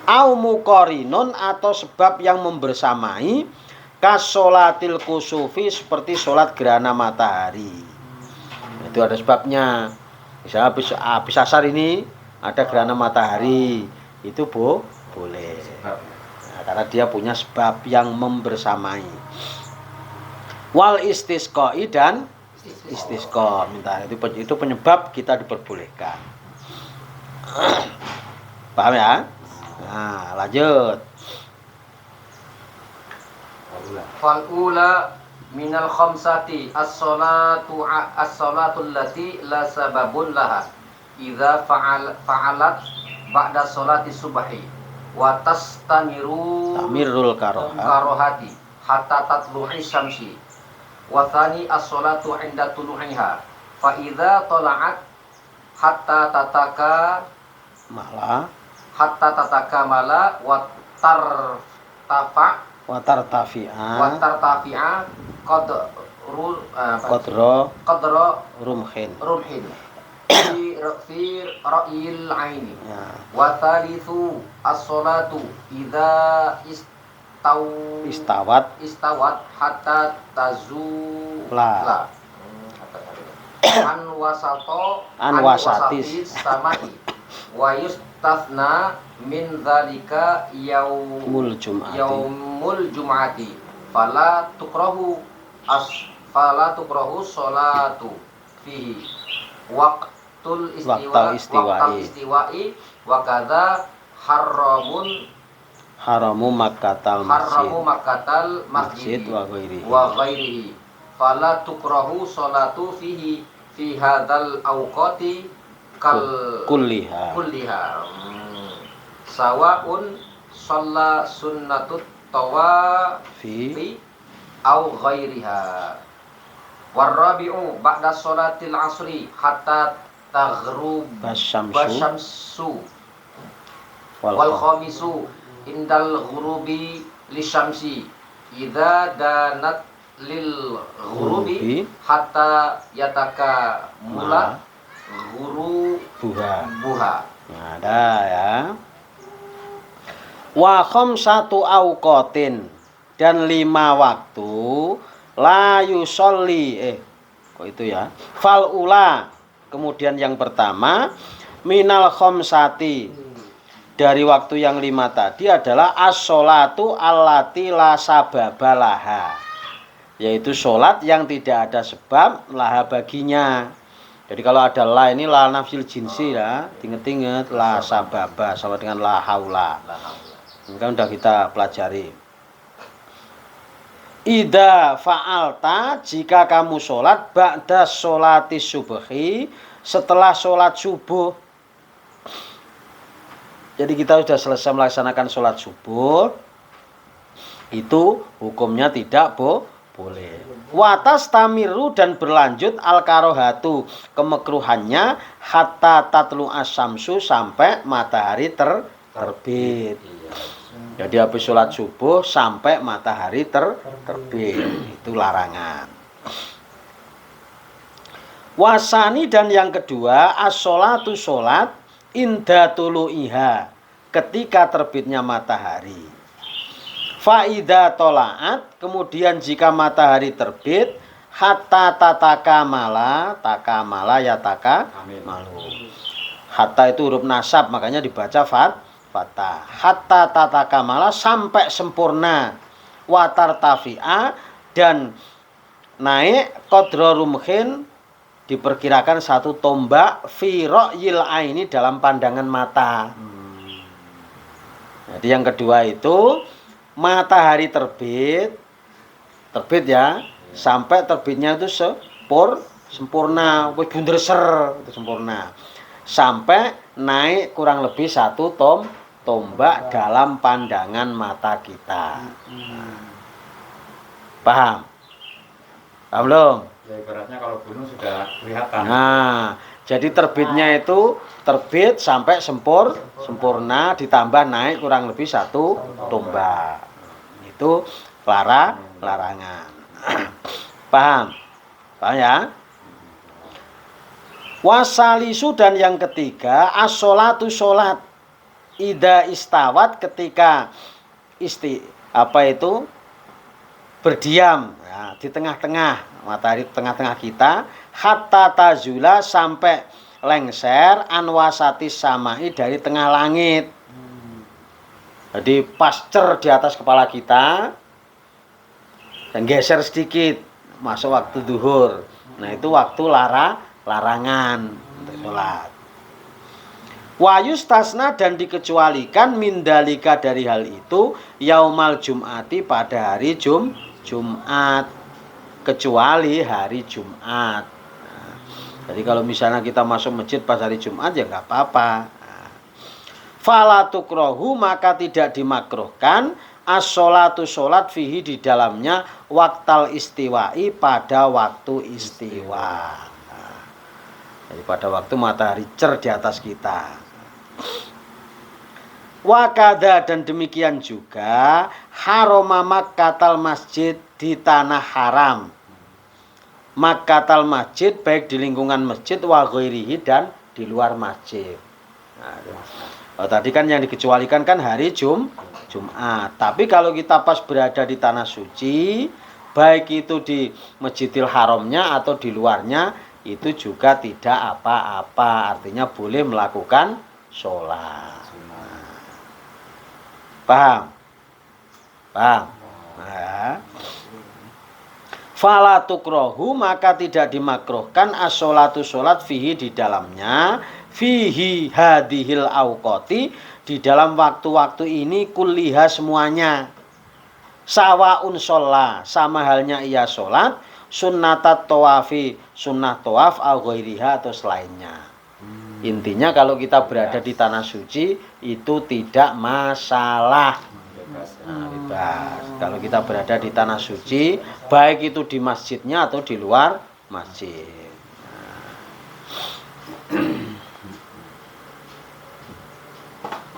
au muqarinun atau sebab yang membersamai kasolatil kusufi seperti sholat gerhana matahari. Itu ada sebabnya. Misalnya habis asar ini ada gerhana matahari, itu boleh. Nah, karena dia punya sebab yang membersamai. Wal istisqai dan istisqa, minta itu penyebab kita diperbolehkan. Paham ya? Nah, lanjut. Fal ula minal khamsati as-salatu allati la sababun laha idza fa'alat ba'da sholati subhi wa tamirul karohati hatta tatlu'i syamsi wa thani as-salatu 'inda tulu'iha fa idza tala'at hatta tataka mala wa tartafi'a qadra rumhin fi ra'yil 'aini wa thalithu as-salatu idza istawat hatta tazula an wasatis samai wa yustasna min dzalika yaumul jum'ati fala tukrahu sholatu fihi waqtul istiwa'i wa kadza haramu makkatal masjid wa ghairihi fala tukrahu sholatu fihi fi hadzal awqati kulliha sawaun shalla sunnatut tawafi au ghairiha warabi'u ba'da sholatil asri hatta taghruba syamsu wal khamisu indal ghurubi lisyamsi idza danat lil ghurubi hatta yataka mula buha. Nah, ada ya. Wa khamsatu auqatin dan 5 waktu la yusolli kok itu ya. Fal ula, kemudian yang pertama minal khamsati, dari waktu yang 5 tadi adalah as-sholatu allati la sababalaha, yaitu sholat yang tidak ada sebab laha baginya. Jadi kalau ada la ini la nafsil jinsi ya, inget-inget la sababa sama dengan la haula. Ini kan udah kita pelajari. Ida fa'alta, jika kamu sholat ba'da sholati subhi, setelah sholat subuh. Jadi kita sudah selesai melaksanakan sholat subuh, itu hukumnya tidak boleh. Watas tamiru, dan berlanjut al karohatu, kemekruhannya hatta tatlu asyamsu, sampai matahari terbit. Jadi habis sholat subuh sampai matahari terbit, itu larangan. Wasani, dan yang kedua as-sholatu, sholat inda tulu'iha, ketika terbitnya matahari. Fa'idha tola'at, kemudian jika matahari terbit, hatta takamala malu. Hatta itu huruf nasab, makanya dibaca fatah. Hatta takamala, sampai sempurna. Watar tafi'a, dan naik qadra rumhin, diperkirakan 1 tombak, fi ra'yil aini, dalam pandangan mata. Jadi yang kedua itu matahari terbit ya, sampai terbitnya itu sempurna, bunder ser, itu sempurna, sampai naik kurang lebih 1 tombak dalam pandangan mata kita. Paham belum? Ya, ibaratnya kalau gunung sudah kelihatan. Nah, jadi terbitnya itu terbit sampai sempurna, ditambah naik kurang lebih 1 tombak. Itu larangan. Paham? Paham ya? Wasalisu dan yang ketiga as-sholatu sholat ida istawat ketika berdiam ya, di tengah-tengah matahari tengah-tengah kita hatta tazula sampai lengser anwasatis samai dari tengah langit. Jadi pascer di atas kepala kita dan geser sedikit masuk waktu duhur. Nah itu waktu larangan untuk sholat. Wayus tasna dan dikecualikan mindalika dari hal itu yaumal jum'ati pada hari Jumat, kecuali hari Jumat. Nah, jadi kalau misalnya kita masuk masjid pas hari Jumat ya nggak apa-apa. Nah, falatukrohu maka tidak dimakruhkan as-sholatu sholat fihi di dalamnya waktal istiwa'i pada waktu istiwa. Nah, jadi pada waktu matahari cer di atas kita. Wakada dan demikian juga haroma Makkatal masjid di tanah haram. Makkatal masjid baik di lingkungan masjid wa ghairihi dan di luar masjid. Nah, tadi kan yang dikecualikan kan hari Jumat. Tapi kalau kita pas berada di tanah suci, baik itu di Masjidil Haramnya atau di luarnya, itu juga tidak apa-apa. Artinya boleh melakukan sholat. Paham? Paham? Nah, fala tukrohu maka tidak dimakruhkan as-sholatu sholat fihi di dalamnya fihi hadhil auqati di dalam waktu-waktu ini kulliha semuanya sawaun sholat sama halnya ia sholat sunnatat tawafi sunnah tawaf au ghairiha atau selainnya. Intinya kalau kita berada di tanah suci itu tidak masalah. Nah, bebas. Kalau kita berada di tanah suci, baik itu di masjidnya atau di luar masjid.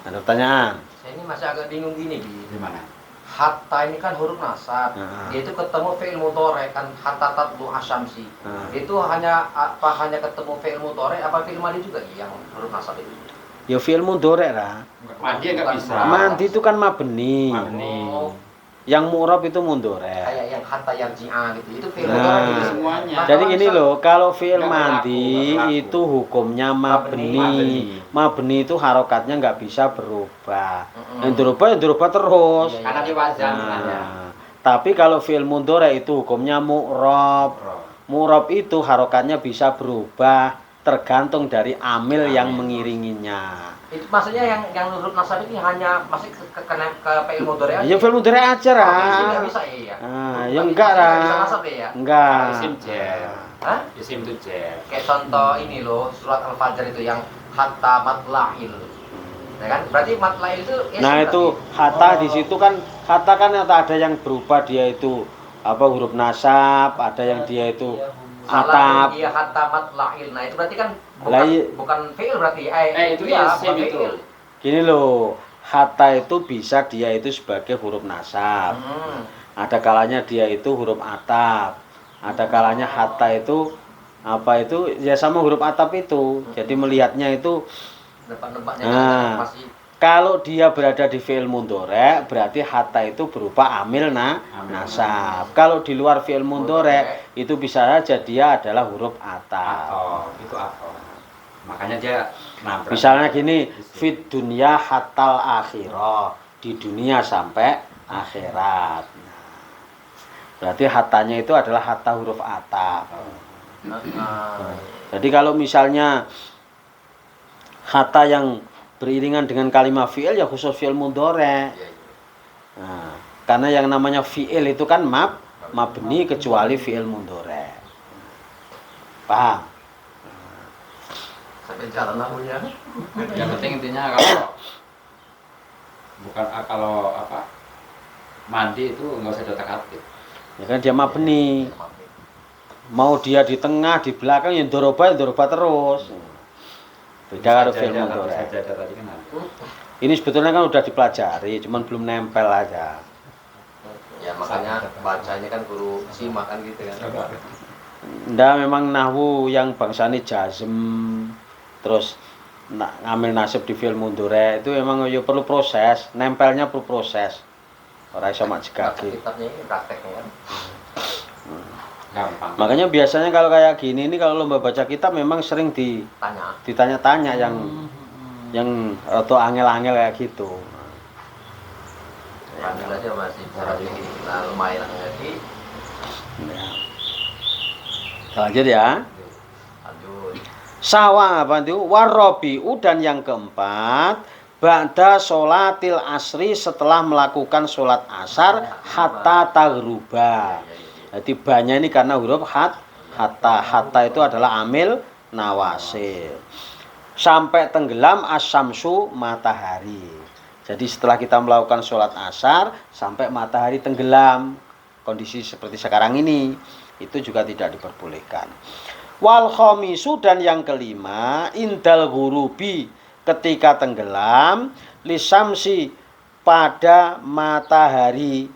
Ada pertanyaan? Saya ini masih agak bingung gini Di mana? hatta ini kan huruf nasab, dia itu ketemu fi'il mudhari kan hatta tatlu asyamsi. Itu hanya ketemu fi'il mudhari apa fi'il madhi juga yang huruf nasab itu? Ya fi'il mudhari lah. Mandi nggak bisa. Mandi itu kan mabni. Oh, Yang mu'rab itu mudhari. kayak yang hatta yarji'a gitu. Itu fi'il Nah, mudhari gitu semuanya. Jadi gini loh, kalau fi'il Nggak mandi berlaku. itu hukumnya mabni. Mabni. Mabni itu harokatnya nggak bisa berubah. Mm-mm. Yang dirubah terus. Iya, Karena di wazan Nah, sebenarnya. tapi kalau fi'il mudhari itu hukumnya mu'rab. Mu'rab itu harokatnya bisa berubah tergantung dari amil yang mengiringinya. Itu maksudnya yang huruf nasab ini hanya masih ke fi'il mudhari aja. Ya fi'il mudhari aja Nggak lah. bisa ya. Nah, Nggak ya bisa- enggak nggak lah. bisa nasab ya. Enggak. Isim jer. Hah? Isim itu jer. Kayak contoh ini loh, surat Al-Fajr itu yang hatta matla'il. Ya kan? Berarti matla'il itu Nah itu hatta di situ kan hatta kan ada yang berubah dia itu apa huruf nasab, ada yang dia itu atap. Iya hatta matla'il. Nah, itu berarti kan Lah, bukan fi'il berarti. Itu ya, isim bukan itu. fi'il. Gini loh, hatta itu bisa dia itu sebagai huruf nasab. Hmm. Ada kalanya dia itu huruf atap. Ada kalanya hatta itu apa itu ya sama huruf atap itu. Jadi melihatnya itu Nebak-nebaknya Nah. masih kalau dia berada di fi'il mudhari berarti hatta itu berupa amil Amil nasab. Kalau di luar fi'il mudhari itu bisa saja dia adalah huruf atap. Atau itu atau. Makanya dia nabrak. Misalnya gini, fit dunya hatal akhirah, di dunia sampai akhirat. Nah, berarti hatanya itu adalah hatta huruf atap. Jadi kalau misalnya hatta yang beriringan dengan kalimat fi'il ya khusus fi'il mudhari. Nah, karena yang namanya fi'il itu kan mabni kecuali fi'il mudhari. Paham? sampai jalan lahunya. Yang penting intinya kalau apa mandi itu nggak usah dotak atik. Ya kan dia mabni. Mau dia di tengah, di belakang yang doroba terus. Beda kalau fi'il mudhari. Sajadah tadi kan ada. Ini sebetulnya kan udah dipelajari, cuman belum nempel aja. Ya makanya bacanya kan guru simak kan gitu kan. Ndak, memang nahwu yang bangsane jazm terus ngambil nasib di film mundure itu memang ya perlu proses, nempelnya perlu proses. Ora iso mak jegake. Kitabnya ini prakteknya kan. Gampang. Makanya biasanya kalau kayak gini ini kalau lomba baca kitab memang sering Tanya. ditanya-tanya yang atau angel-angel kayak gitu. Alhamdulillah aja masih cara bikin kita lumayan ngerti. Ya. Lanjut ya. Lanjut. Sawa apa itu? Warrobi'u, dan yang keempat, ba'da sholatil asri, setelah melakukan sholat asar hatta taghruba. Jadi banyak ini karena huruf hatta itu adalah amil nawasil. Sampai tenggelam asyamsu, matahari. Jadi setelah kita melakukan sholat asar sampai matahari tenggelam, kondisi seperti sekarang ini, itu juga tidak diperbolehkan. Wal khamisu, dan yang kelima, indal ghurubi, ketika tenggelam, lisamsi, pada matahari.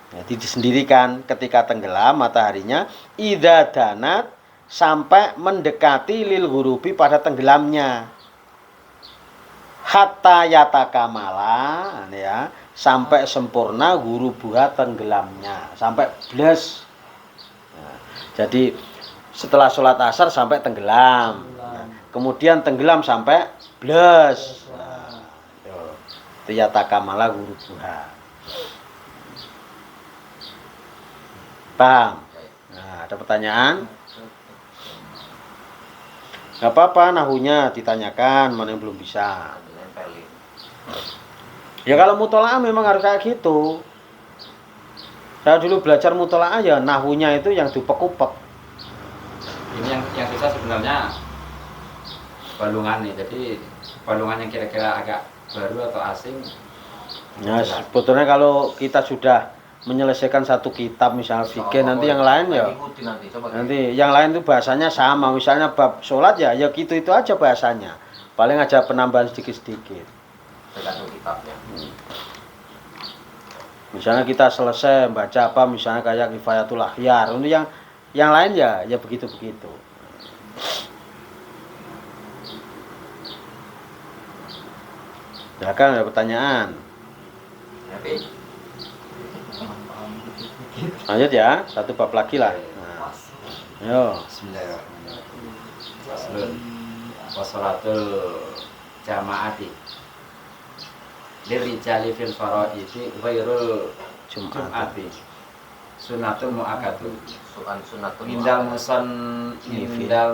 Jadi disendirikan ketika tenggelam mataharinya, idza danat, sampai mendekati lil ghurubi, pada tenggelamnya. Hatta yatakamala, ya, sampai sempurna gurubuha, tenggelamnya, sampai blas. Nah, jadi setelah sholat asar sampai tenggelam, kemudian tenggelam sampai blas. Nah, itu yatakamala gurubuha. Paham? Nah, ada pertanyaan? Gak apa-apa, nahunya ditanyakan, mana yang belum bisa. Ya kalau mutola'ah memang harus kayak gitu. Saya dulu belajar mutola'ah ya nahunya itu yang dupek-upek. Ini yang susah sebenarnya balungan nih. Jadi balungan yang kira-kira agak baru atau asing. Ya sebetulnya kalau kita sudah menyelesaikan satu kitab misalnya fikih, nanti yang lain ya nanti yang lain itu bahasanya sama. Misalnya bab sholat ya gitu-itu aja bahasanya. Paling aja penambahan sedikit-sedikit. Tergantung kitabnya. Misalnya kita selesai baca apa, misalnya kayak Kifayatul Akhyar, untuk yang lain ya begitu-begitu. Ya kan, ada pertanyaan. Lanjut ya, satu bab lagi lah. Nah. Yo. Bismillahirrahmanirrahim. Wassalatul jamaati lirijali fil faraidi ghairul jum'ati sunnatul mu'akkadu Sunnatul indal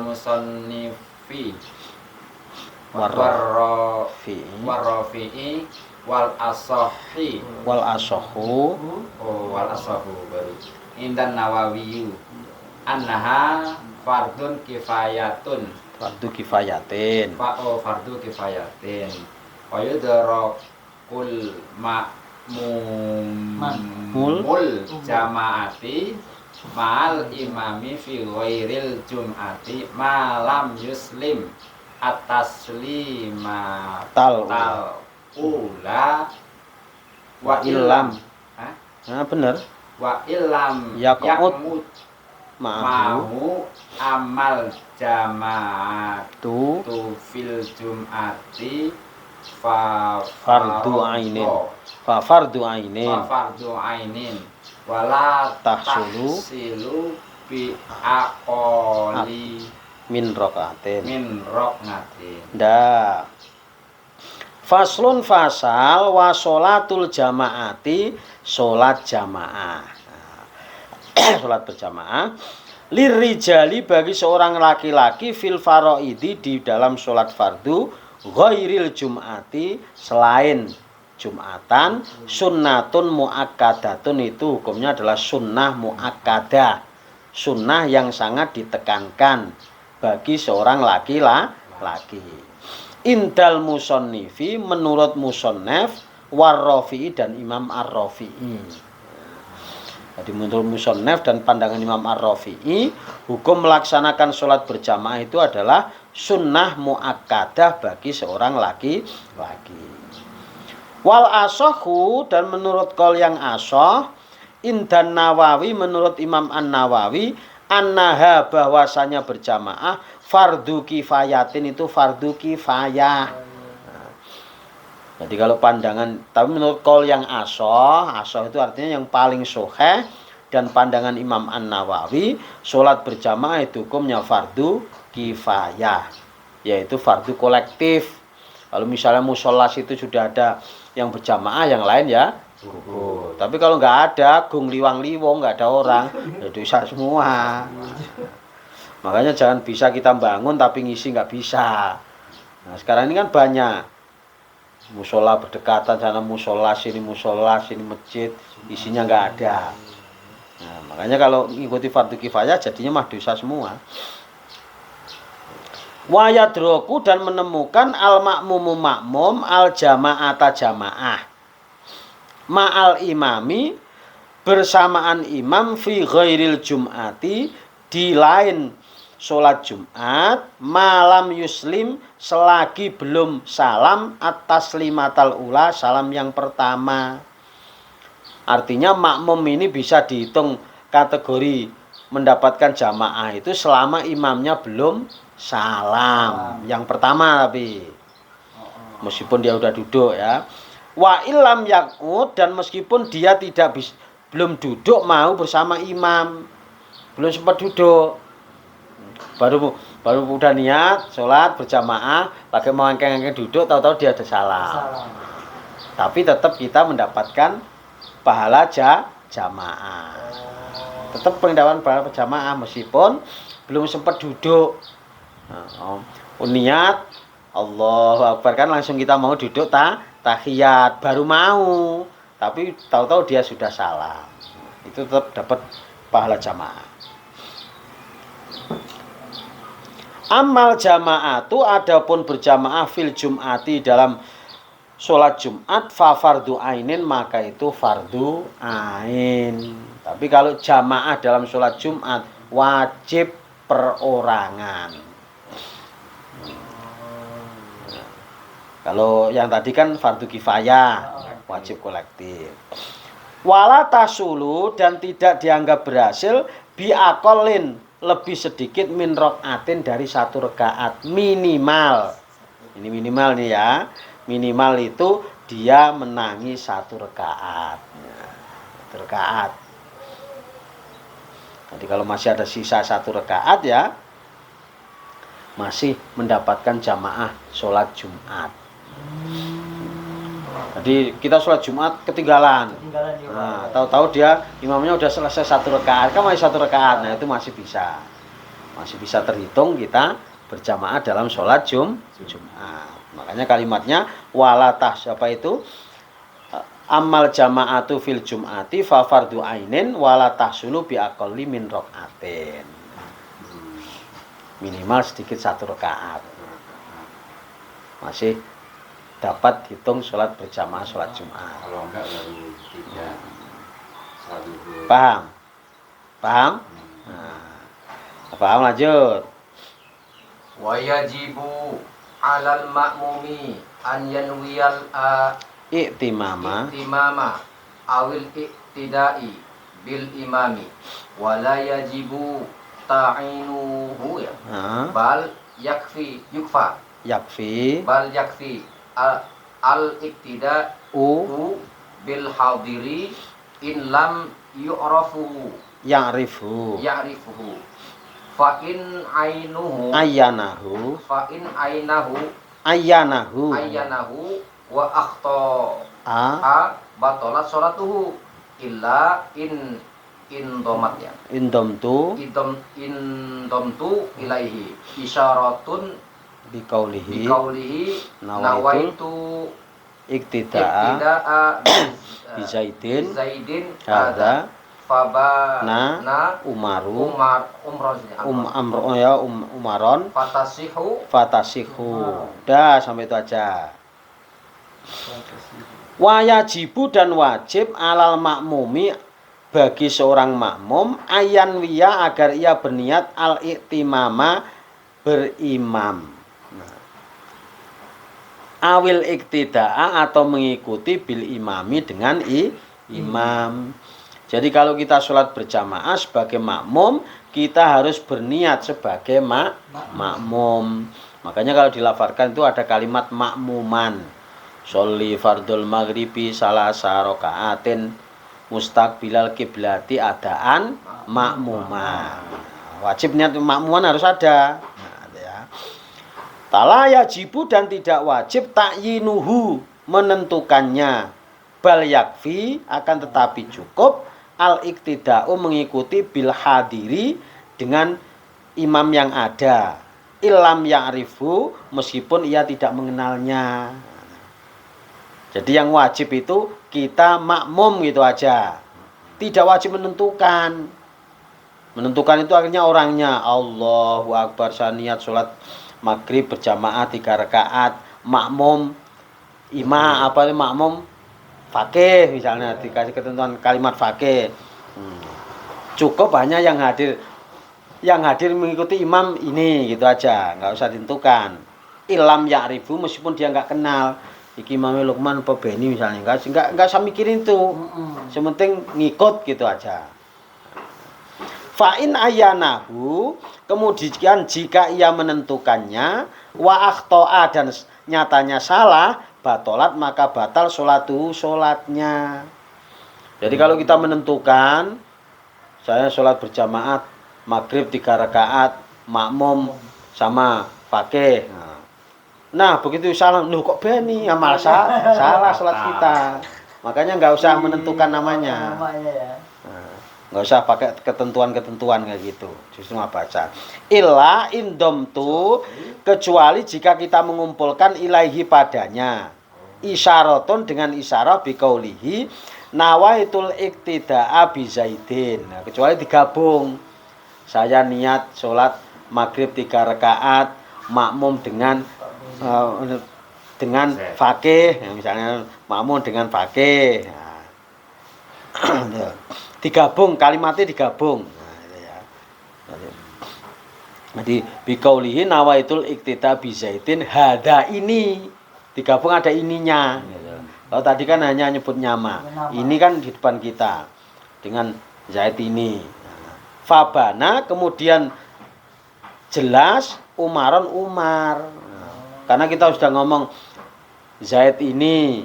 musannifi warrafi'i wal asahi Wal asohu wal asahu baru indan nawawiyu annaha fardun kifayatin fardu kifayatin. fardu kifayatin wa yudrakul ma'mumul jamaati ma'al imami fi ghairil jum'ati malam yuslim at-taslima Tal ula wa illam. Hah? Nah, bener. Wa illam Yaqut ma'hu amal jama'atu tu fil jum'ati fardu ainin. Fa fardu ainin wala Tahsulu bi aqoli min rokaatin. Nda Faslun fasal wa sholatul jamaati, sholat jamaah. Sholat berjamaah lirijali, bagi seorang laki-laki, fil faraidi, di dalam sholat fardu, ghairil jum'ati, selain jumatan, sunnatun muakkadatun, itu hukumnya adalah sunnah muakkadah, sunnah yang sangat ditekankan bagi seorang laki-laki. Indal musannifi, menurut musannaf, warrafi'i, dan Imam Ar-Rafi'i. Jadi menurut musannaf dan pandangan Imam Ar-Rafi'i, hukum melaksanakan sholat berjamaah itu adalah sunnah muakkadah bagi seorang laki-laki. Wal asohu, dan menurut qaul yang asoh, indan Nawawi, menurut Imam An-Nawawi, annaha bahwasanya berjamaah fardu kifayatin itu fardu kifayah. Jadi kalau pandangan, tapi menurut qaul yang asoh itu artinya yang paling sahih dan pandangan Imam An-Nawawi, sholat berjamaah itu hukumnya fardu kifayah, yaitu fardu kolektif. Kalau misalnya musola itu sudah ada yang berjamaah, yang lain ya gugur. Tapi kalau nggak ada, gung liwang-liwong, nggak ada orang, ya dosa semua. Makanya jangan bisa kita bangun tapi ngisi nggak bisa. Nah sekarang ini kan banyak musola berdekatan, sana musola sini masjid, isinya nggak ada. Nah, makanya kalau ngikuti fardu kifayah jadinya mah dosa semua. Wayadroku dan menemukan al makmumu makmum al jamaata jamaah ma'al imami bersamaan imam fi ghairil jum'ati di lain sholat Jumat malam yuslim selagi belum salam atas limatal ula salam yang pertama. Artinya makmum ini bisa dihitung kategori mendapatkan jamaah itu selama imamnya belum salam yang pertama, tapi meskipun dia udah duduk ya. Wa ilam yakut dan meskipun dia belum duduk mau bersama imam, belum sempat duduk, baru udah niat sholat berjamaah, lagi mau angkeng duduk, tahu-tahu dia ada salam. Tapi tetap kita mendapatkan pahala jamaah. Tetap mendapatkan pahala jamaah meskipun belum sempat duduk. Niat Allahu Akbar kan langsung kita mau duduk tahiyat baru mau, tapi tahu-tahu dia sudah salam. Itu tetap dapat pahala jamaah. Amal jamaah itu adapun berjamaah fil jum'ati dalam sholat Jumat fa fardu ainin maka itu fardu ain. Tapi kalau jamaah dalam sholat Jumat wajib perorangan. Kalau yang tadi kan fardu kifayah, wajib kolektif. Wala tasulu dan tidak dianggap berhasil biakolin lebih sedikit min rokaatin dari 1 rakaat minimal. Ini minimal nih ya. Minimal itu dia menangi 1 rakaat. 1 rakaat. Jadi kalau masih ada sisa 1 rakaat ya masih mendapatkan jamaah sholat Jumat. Jadi kita sholat Jumat ketinggalan. Nah, tahu-tahu dia imamnya udah selesai 1 rakaat, kan masih 1 rakaat. Nah, itu masih bisa terhitung kita berjamaah dalam sholat Jumat. Makanya kalimatnya walatah siapa itu? Amal jama'atu fil jum'ati fa fardu ainin walatah sulu bi aqalli min raqatin. Minimal sedikit 1 rakaat. Masih dapat hitung sholat berjamaah sholat Jumat. Kalau enggak baru 3 Paham? Nah, paham lanjut. Wa yajibu 'alal ma'mumi an yanwiyal Iktimama awil iktidai bil imami wa la yajibu ta'inuhu ya. Bal yukfa bal yakfi al iktida'u bil hadiri in lam yu'rafuhu ya'rifuhu fa in ainuhu ayyanahu wa akhta batalat sholatuhu illa in indomat ya indomtu ilaihi isyaratun biqaulihi nawaitu iktida'a bizaidin hadza fabana umaron fatasihu. Dah sampai itu aja. Wajibu dan wajib alal makmumi bagi seorang makmum ayan wiya agar ia berniat al iktimama berimam. Awil iktida'a atau mengikuti bil imami dengan imam. Jadi kalau kita sholat berjamaah sebagai makmum, kita harus berniat sebagai makmum. Makanya kalau dilafalkan itu ada kalimat makmuman. Sholli fardul maghribi salasa rakaatin mustaqbilal kiblati adaan makmuman. Wajib niat makmuman harus ada. Nah, ya. Tala yajibu dan tidak wajib ta'yinuhu menentukannya. Bal yakfi akan tetapi cukup al-iktida'u mengikuti bil hadiri dengan imam yang ada. Ilam ya'rifu meskipun ia tidak mengenalnya. Jadi yang wajib itu kita makmum gitu aja. Tidak wajib menentukan. Menentukan itu akhirnya orangnya. Allahu Akbar niat sholat maghrib berjamaah 3 rakaat. Makmum makmum fakih misalnya dikasih ketentuan kalimat fakih. Cukup hanya yang hadir mengikuti imam ini gitu aja, nggak usah ditentukan. Ilam ya'rifu meskipun dia nggak kenal iki imamnya Lukman apa Beni misalnya, nggak usah mikirin itu. Sementing ngikut gitu aja. Fa'in ayanahu kemudian jika ia menentukannya wa akhto'a dan nyatanya salah batolat maka batal sholatnya. Jadi kalau kita menentukan saya sholat berjamaah maghrib 3 rakaat makmum sama fakih. Nah begitu salah, kok Beni amal salah sholat kita. Makanya nggak usah menentukan namanya. Nggak usah pakai ketentuan-ketentuan kayak gitu. Justru nggak baca. Illa indomtu kecuali jika kita mengumpulkan ilaihi padanya. Isyaratun dengan isyarah biqaulihi nawaitul iktida'a bi Zaidin. Nah, kecuali digabung. Saya niat sholat maghrib 3 rakaat makmum dengan fakih, misalnya makmum dengan fakih. Nah, digabung kalimatnya digabung. Nah, itu ya. Jadi biqaulihi nawaitul iktida bi Zaidin hada ini digabung ada ininya. Kalau tadi kan hanya nyebut nama. Ini kan di depan kita dengan Zaid ini. Fabana kemudian jelas Umaron Umar. Karena kita sudah ngomong Zaid ini.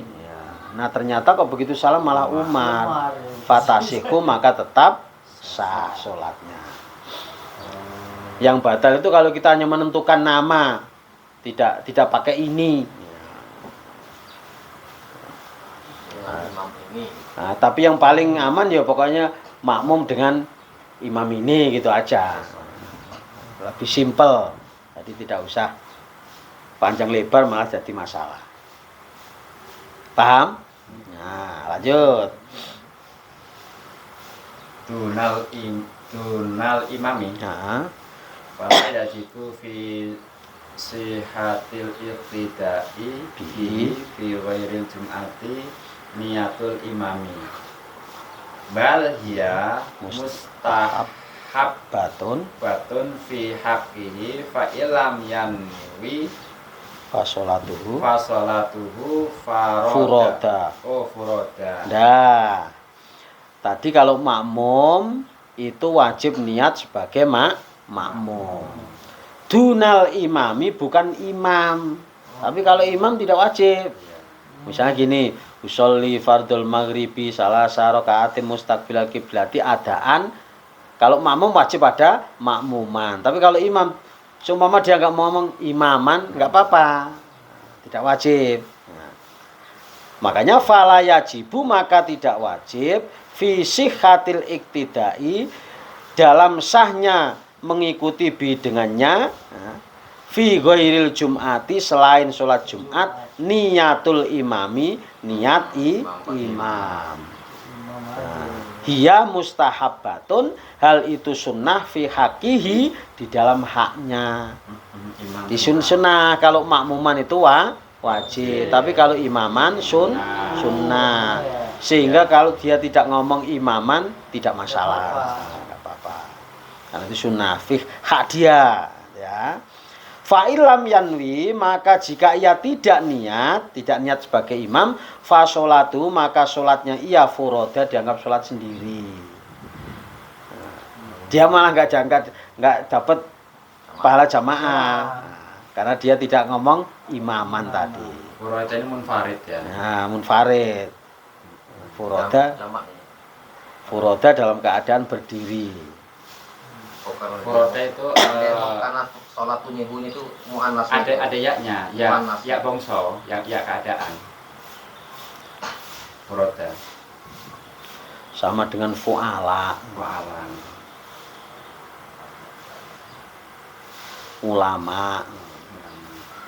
Nah ternyata kok begitu salah malah Umar. Fatasiku maka tetap sah sholatnya. Yang batal itu kalau kita hanya menentukan nama, tidak pakai ini. Nah, tapi yang paling aman ya pokoknya makmum dengan imam ini gitu aja. Lebih simpel. Jadi tidak usah panjang lebar malah jadi masalah. Paham? Nah, lanjut. Tunal imami. Nah. Wala yajibu fi sihatil iqtida'i bihi fi ghairil jum'ati niyatul imami. Bal hiya mustahabbatun fi haqqihi fa ilam yanwi fasolatuhu furoda. Oh furoda. Nah, tadi kalau makmum itu wajib niat sebagai makmum. Dunal imami bukan imam. Tapi kalau imam tidak wajib. Misalnya gini, usolli fardul maghribi salasa rakaatin mustaqbilal kiblati adaan. Kalau makmum wajib ada makmuman. Tapi kalau imam seumpama dia nggak mau ngomong imaman, nggak apa-apa, tidak wajib. Nah, makanya fala yajibu maka tidak wajib fi sihhatil iktidai dalam sahnya mengikuti bi dengannya fi ghairil jum'ati selain sholat Jumat niyatul imami niat imam. Hiya mustahabbatun hal itu sunnah fi haqihi di dalam haknya. Di sunnah kalau makmuman itu wajib, tapi kalau imaman sunnah. Sehingga kalau dia tidak ngomong imaman tidak masalah, enggak apa-apa. Karena itu sunnah fi hak dia, ya. Fa'ilam yanwi maka jika ia tidak niat sebagai imam, fa sholatu maka sholatnya ia furoda dianggap sholat sendiri. Dia malah nggak dapat pahala jamaah. Karena dia tidak ngomong imaman tadi. Furoda ini munfarid ya. Nah, munfarid. Jamak. Furoda dalam keadaan berdiri. Furoda itu karena sholat tunyihun itu muannas. ada yaknya, ya Muannas. ya bongso, ya keadaan. Furoda. Sama dengan fu'ala, Wa'alan. ulama.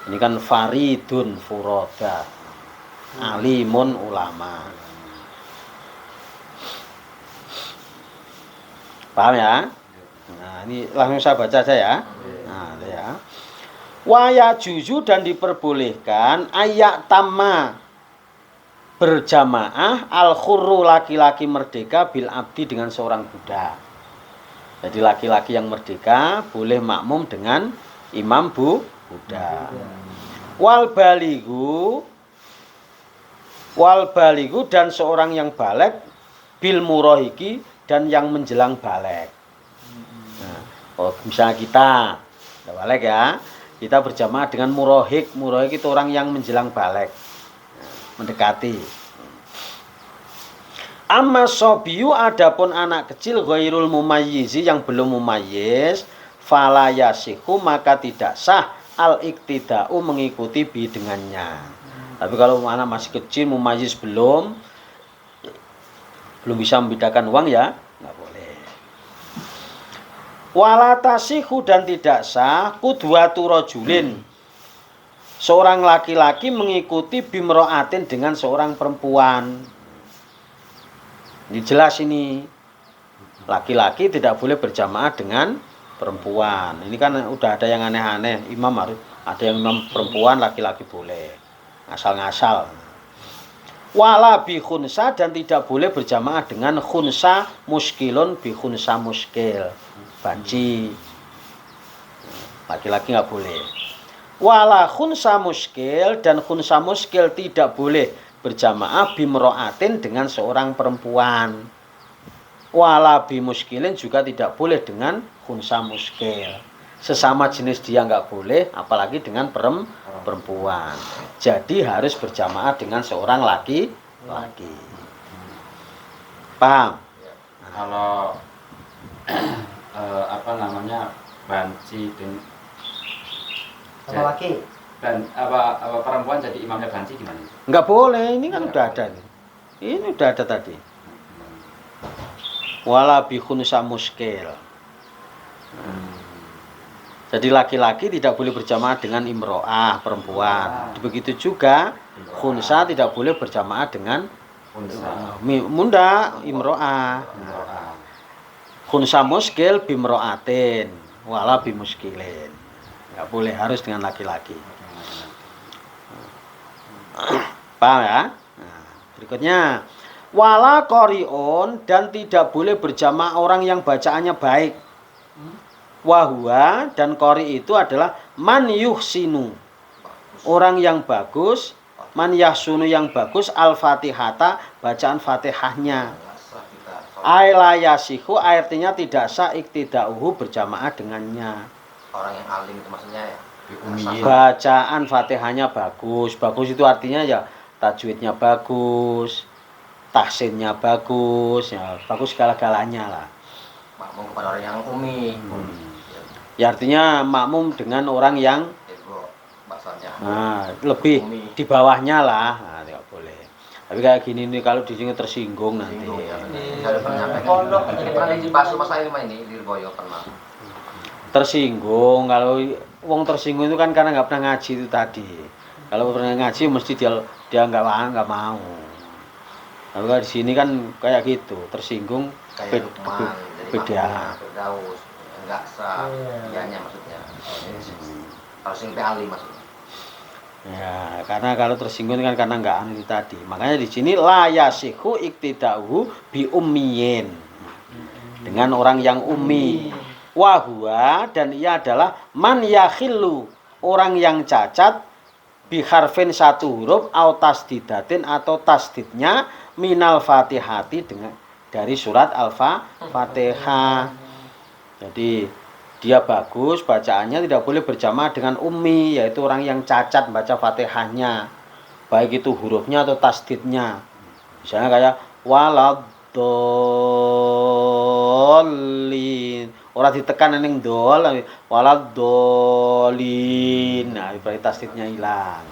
Ini kan faridun furoda, alimun ulama. Paham ya? Nah, ini langsung saya baca aja ya. Nah, ya. Waya juju dan diperbolehkan ayak tamma berjamaah al khurru laki-laki merdeka bil abdi dengan seorang budak. Jadi laki-laki yang merdeka boleh makmum dengan imam budak. Wal baligu dan seorang yang balik bil murahiki dan yang menjelang balik. Nah, misalnya kita balik ya, kita berjamaah dengan murahik. Murahik itu orang yang menjelang balik, mendekati. Amma sobiyu adapun anak kecil ghairul mumayyizi yang belum mumayyiz, fala yasihu maka tidak sah al iktidau mengikuti bi dengannya. Tapi kalau anak masih kecil mumayyiz belum bisa membedakan uang ya nggak boleh. Wala tasihu dan tidak sah qudwatu rajulin seorang laki-laki mengikuti bimro'atin dengan seorang perempuan. Ini jelas ini. Laki-laki tidak boleh berjamaah dengan perempuan. Ini kan udah ada yang aneh-aneh. Imam harus ada yang imam perempuan, laki-laki boleh. Ngasal-ngasal. Wala bi khunsa dan tidak boleh berjamaah dengan khunsa muskilun bi khunsa muskil. Banci. Laki-laki nggak boleh. Wala khunsa muskil dan khunsa muskil tidak boleh berjamaah bimro'atin dengan seorang perempuan. Wala bimuskilin juga tidak boleh dengan khunsa muskil. Sesama jenis dia nggak boleh, apalagi dengan perempuan. Jadi harus berjamaah dengan seorang laki-laki. Paham? Kalau apa namanya banci dan laki. Dan apa perempuan jadi imamnya banci gimana? Nggak boleh, ini kan udah ada. Ini udah ada tadi. Wala bi khunsa muskil. Jadi laki-laki tidak boleh berjamaah dengan imro'ah, perempuan. Begitu juga khunsa tidak boleh berjamaah dengan munda, imro'ah. Khunsa muskil bimro'atin, wala bimuskilin. Nggak boleh, harus dengan laki-laki. Paham ya? Nah, berikutnya wala qari'un dan tidak boleh berjamaah orang yang bacaannya baik. Wahwa dan qari itu adalah man yuhsinu, orang yang bagus, man yahsunu yang bagus al-fatihata, bacaan fatihahnya. Aila yasihu artinya tidak sah iktidauhu berjamaah dengannya. Orang yang alim itu maksudnya ya. Bacaan fatihahnya bagus. Bagus itu artinya ya tajwidnya bagus, tahsinnya bagus, ya bagus segala-galanya lah. Makmum kepada orang yang umi. Ya artinya makmum dengan orang yang lebih di bawahnya lah. Nah, tidak boleh. Tapi kayak gini nih kalau di sini tersinggung nanti. Pondok ini pernah dibahas masalah ini di Lirboyo pernah. Tersinggung, kalau wong tersinggung itu kan karena nggak pernah ngaji itu tadi. Kalau pernah ngaji mesti dia nggak mau. Tapi kalau di sini kan kayak gitu, tersinggung beda. Enggak sah, ianya maksudnya. Harus yang ahli maksudnya. Ya, karena kalau tersinggung kan karena nggak anu itu tadi. Makanya di sini la yasihu iktidauhu bi ummiyin. Dengan orang yang ummi. Wahua dan ia adalah man yakhillu, orang yang cacat biharfin satu huruf au tasdidatin atau tasdidnya minal fatihati dengan dari surat al-fatihah. Jadi dia bagus bacaannya, tidak boleh berjamaah dengan ummi, yaitu orang yang cacat baca Fatihahnya, baik itu hurufnya atau tasdidnya. Misalnya kayak waladdallin, orang ditekan ning dol, waladdallin. Nah, berarti tasdidnya hilang.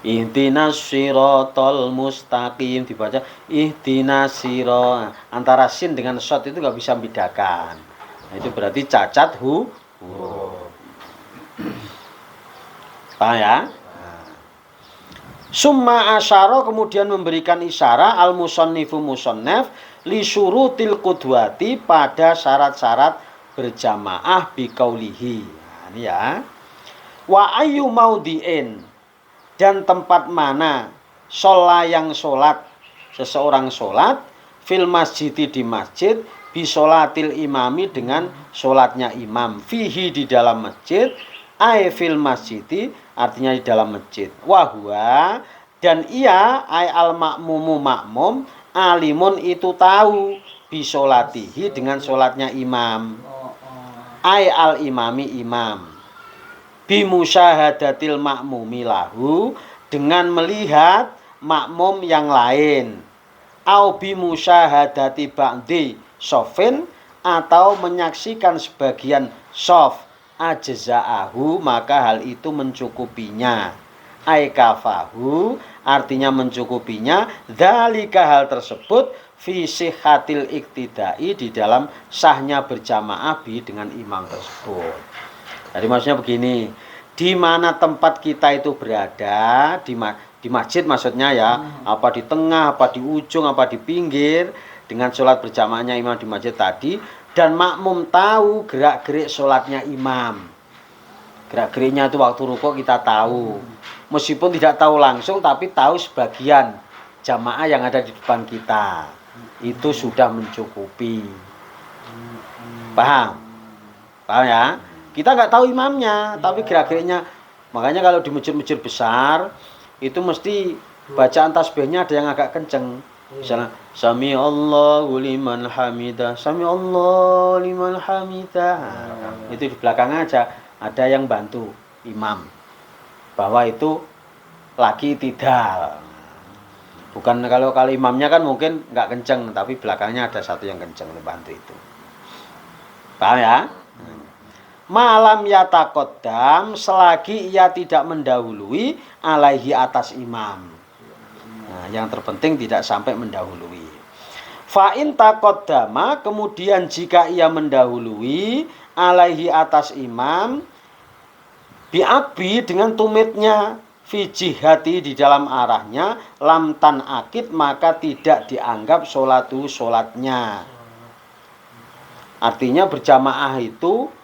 Ihdinas siratal mustaqim dibaca ihdinas sira. Antara sin dengan shad itu nggak bisa membedakan. Nah, itu berarti cacat huruf. Paham ya? Summa asyara, kemudian memberikan isyarat al musannifu musannaf li syurutil qudwati, pada syarat-syarat berjamaah biqaulihi. Nah, ini ya. Wa ayyu maudhi'in, dan tempat mana yang sholat, seseorang sholat fil masjidi, di masjid, bisolatil imami, dengan sholatnya imam, fihi, di dalam masjid, ay fil masjidi, artinya di dalam masjid, wahwa, dan ia ay al makmumu makmum, alimun, itu tahu, bisolatihi, dengan sholatnya imam, ay al imami imam, bimusyahadatil makmumi lahu, dengan melihat makmum yang lain, au bimusyahadati ba'di sofin, atau menyaksikan sebagian sof, ajza'ahu, maka hal itu mencukupinya, aikafahu, artinya mencukupinya, dzalika, hal tersebut, fi sihhatil iktidai, di dalam sahnya berjamaah bi, dengan imam tersebut. Jadi maksudnya begini, di mana tempat kita itu berada, di masjid maksudnya ya, apa di tengah, apa di ujung, apa di pinggir, dengan sholat berjamaahnya imam di masjid tadi, dan makmum tahu gerak-gerik sholatnya imam. Gerak-geriknya itu waktu rukuk kita tahu, meskipun tidak tahu langsung, tapi tahu sebagian jamaah yang ada di depan kita, itu sudah mencukupi. Paham? Paham ya? Kita nggak tahu imamnya, tapi gerak-geriknya. Makanya kalau di masjid-masjid besar itu mesti bacaan tasbihnya ada yang agak kenceng. Misalnya Sami Allahu liman hamidah, Sami Allahu liman hamidah. Itu di belakang aja ada yang bantu imam, bahwa itu lagi tidal. Bukan kalau imamnya kan mungkin nggak kenceng, tapi belakangnya ada satu yang kenceng bantu itu. Paham ya? Malam yatakodam, selagi ia tidak mendahului, alaihi, atas imam. Nah, yang terpenting tidak sampai mendahului. Fa'in takodama, kemudian jika ia mendahului, alaihi, atas imam, bi'abi, dengan tumitnya, fi jihati, di dalam arahnya, lam tan akid, maka tidak dianggap sholatu, sholatnya. Artinya berjamaah itu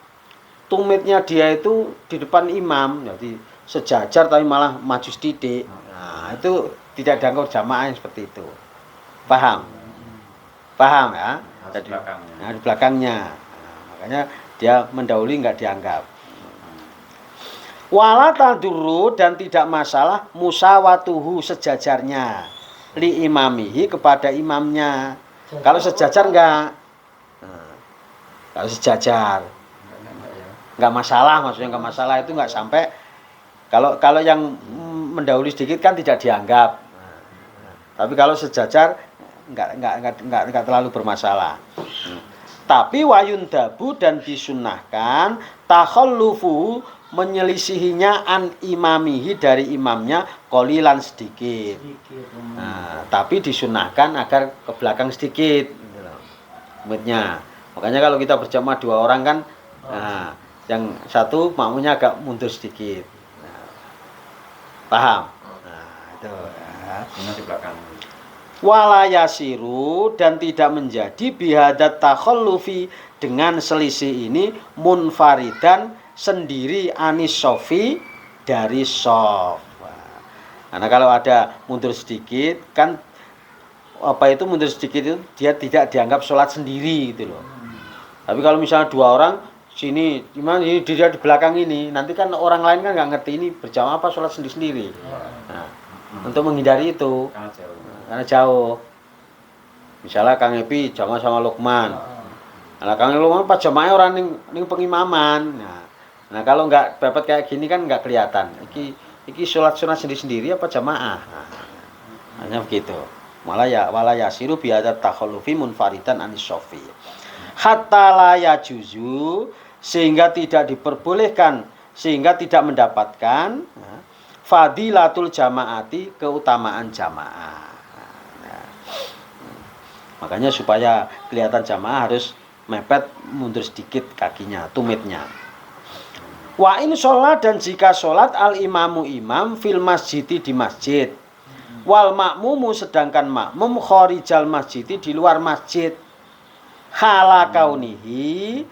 tumitnya dia itu di depan imam, jadi sejajar tapi malah maju sedikit. Nah, itu tidak dianggap jamaah yang seperti itu. Paham? Paham ya? Jadi, nah, di belakangnya. Nah, makanya dia mendahului nggak dianggap. Wala tadurru, dan tidak masalah musawatuhu, sejajarnya, li imamihi, kepada imamnya. Kalau sejajar enggak. Nah, kalau sejajar nggak masalah, maksudnya nggak masalah itu nggak sampai, kalau yang mendahului sedikit kan tidak dianggap, tapi kalau sejajar nggak terlalu bermasalah. Tapi wayun dabu, dan disunnahkan takhallufu, menyelisihinya an imamihi, dari imamnya, qolilan, sedikit. Nah, tapi disunnahkan agar ke belakang sedikit, umitnya. Makanya kalau kita berjamaah 2 orang kan, nah, yang satu makmunya agak mundur sedikit. Nah, paham? Nah, itu ya. Di belakang. Wala yasiru, dan tidak menjadi bihadat takhallufi, dengan selisih ini, munfaridan, sendiri, anis sofi, dari sof. Karena kalau ada mundur sedikit kan, apa itu mundur sedikit itu dia tidak dianggap sholat sendiri gitu loh. Tapi kalau misalnya 2 orang sini, gimana ini dia di belakang ini, nanti kan orang lain kan nggak ngerti ini berjamaah apa sholat sendiri-sendiri. Nah, untuk menghindari itu, karena jauh. Misalnya Kang Epi jamaah sama Lukman, Nah, kalau lu pas jamaah orang ning pengimaman. Nah, kalau nggak dapat kayak gini kan nggak kelihatan. Iki sholat sunat sendiri-sendiri apa jamaah. Nah, hanya begitu. Wala yasiru bi hadat takhallufi munfaridan anis shafi. Hatta la yajuzu, sehingga tidak diperbolehkan, sehingga tidak mendapatkan fadilatul jamaati, keutamaan jamaah. Nah, makanya supaya kelihatan jamaah harus mepet mundur sedikit kakinya, tumitnya. Wa in sholat, dan jika sholat al imamu imam fil masjidi, di masjid, wal makmumu, sedangkan makmum khorijal masjidi, di luar masjid, hala kaunihi,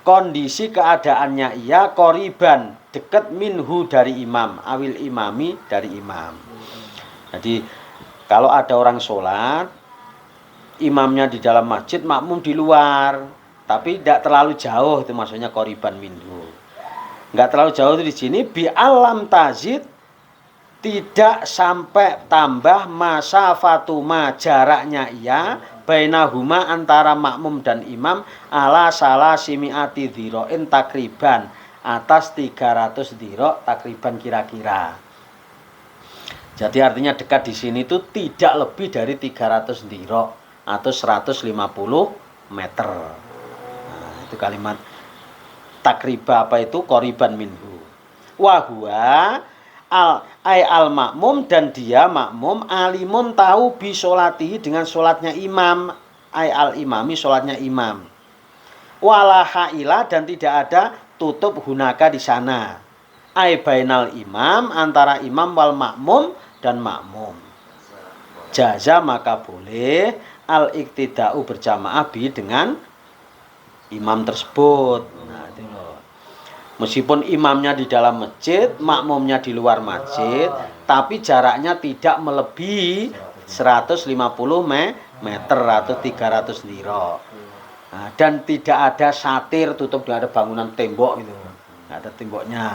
kondisi keadaannya ia qoriban, dekat, minhu, dari imam, awil imami, dari imam. Jadi kalau ada orang sholat, imamnya di dalam masjid, makmum di luar, tapi tidak terlalu jauh, itu maksudnya qoriban minhu. Enggak terlalu jauh itu di sini bi alam tazid, tidak sampai tambah masafatuma, jaraknya ia, bainahuma, antara makmum dan imam, ala salah simiati dhiro'in, takriban, atas 300 dhiro, takriban kira-kira. Jadi artinya dekat di sini itu tidak lebih dari 300 dhiro atau 150 meter. Nah, itu kalimat takriba apa itu? Qoriban minhu. Wa huwa al makmum, dan dia makmum, alimun, tahu, bi sholatihi, dengan sholatnya imam, al imami, sholatnya imam, wala haila, dan tidak ada tutup hunaka di sana, bainal imam, antara imam wal makmum dan makmum, jaza, maka boleh al iktida'u, berjamaah bi, dengan imam tersebut. Nah, itu loh. Meskipun imamnya di dalam masjid, makmumnya di luar masjid, tapi jaraknya tidak melebihi 150 meter atau 300 dhiro. Nah, dan tidak ada satir tutup, tidak ada bangunan tembok gitu. Nggak ada temboknya.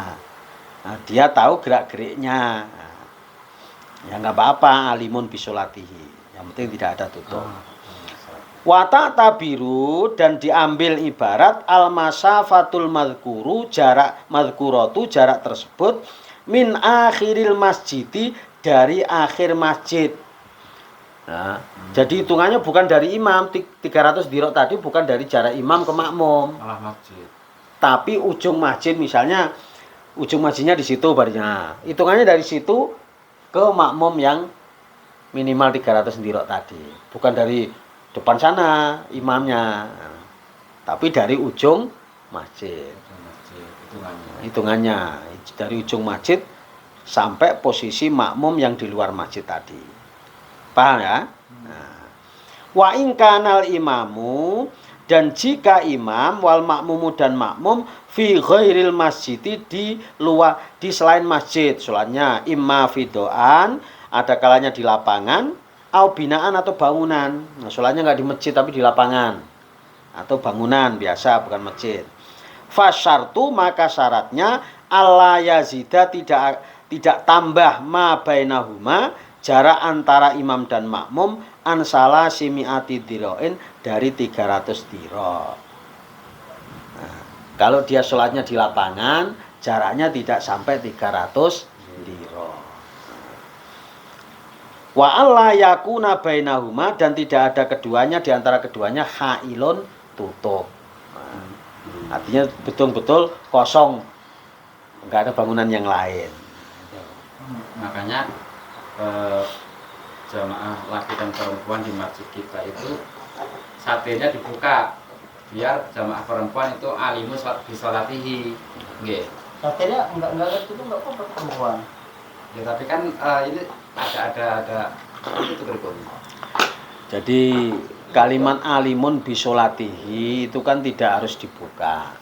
Nah, dia tahu gerak-geriknya. Nah, ya nggak apa-apa, alimun bisolatihi. Yang penting tidak ada tutup. Wata tabiru, dan diambil ibarat al masafatul madhkuru, jarak madhkuratu, jarak tersebut, min akhiril masjidi, dari akhir masjid. Nah, jadi hitungannya bukan dari imam, 300 dhiro tadi bukan dari jarak imam ke makmum, malah masjid, tapi ujung masjid, misalnya ujung masjidnya di situ barunya, hitungannya dari situ ke makmum yang minimal 300 dhiro tadi, bukan dari depan sana imamnya, tapi dari ujung masjid. Hitungannya dari ujung masjid sampai posisi makmum yang di luar masjid tadi. Paham ya? Nah. Wa in kanal imamu, dan jika imam wal makmumu, dan makmum fi ghairil masjid, di luar, di selain masjid, sholatnya imma fidoan, ada kalanya di lapangan, au binaan, atau bangunan. Nah, sholatnya nggak di masjid tapi di lapangan atau bangunan biasa, bukan masjid. Fasyartu, maka syaratnya alla yazida, tidak tambah ma bainahuma, jarak antara imam dan makmum, ansala simiati dhiroin, dari 300 dhiro. Nah, kalau dia sholatnya di lapangan, jaraknya tidak sampai 300 dhiro. Wa alla yakuna bainahuma, dan tidak ada keduanya, di antara keduanya, hailun, tutup. Nah, artinya betul-betul kosong, enggak ada bangunan yang lain. Makanya jamaah laki dan perempuan di masjid kita itu satirnya dibuka, biar jamaah perempuan itu alimus bisolatihi. Nggih. Satirnya enggak itu enggak apa-apa perempuan. Ya tapi kan ini ada itu berikutnya. Jadi kalimat alimun bisolatihi itu kan tidak harus dibuka.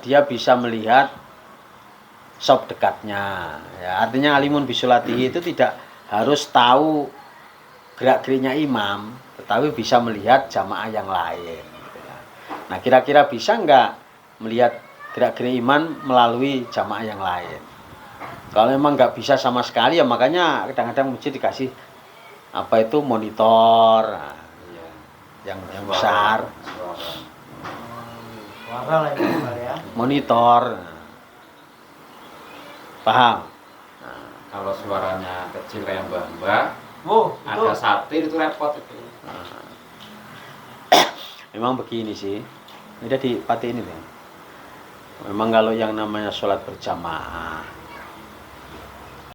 Dia bisa melihat sop dekatnya. Ya, artinya alimun bisolatihi itu tidak harus tahu gerak-geriknya imam, tetapi bisa melihat jamaah yang lain. Nah, kira-kira bisa nggak melihat gerak-gerik imam melalui jamaah yang lain? Kalau memang nggak bisa sama sekali, ya makanya kadang-kadang masjid dikasih apa itu monitor. Nah, yang besar. Suara lah itu ya. Monitor. Paham? Kalau suaranya kecil kayak mbak-mbak, Oh, itu. ada satir itu repot itu. Memang begini sih. Udah dipatiin itu. Memang kalau yang namanya sholat berjamaah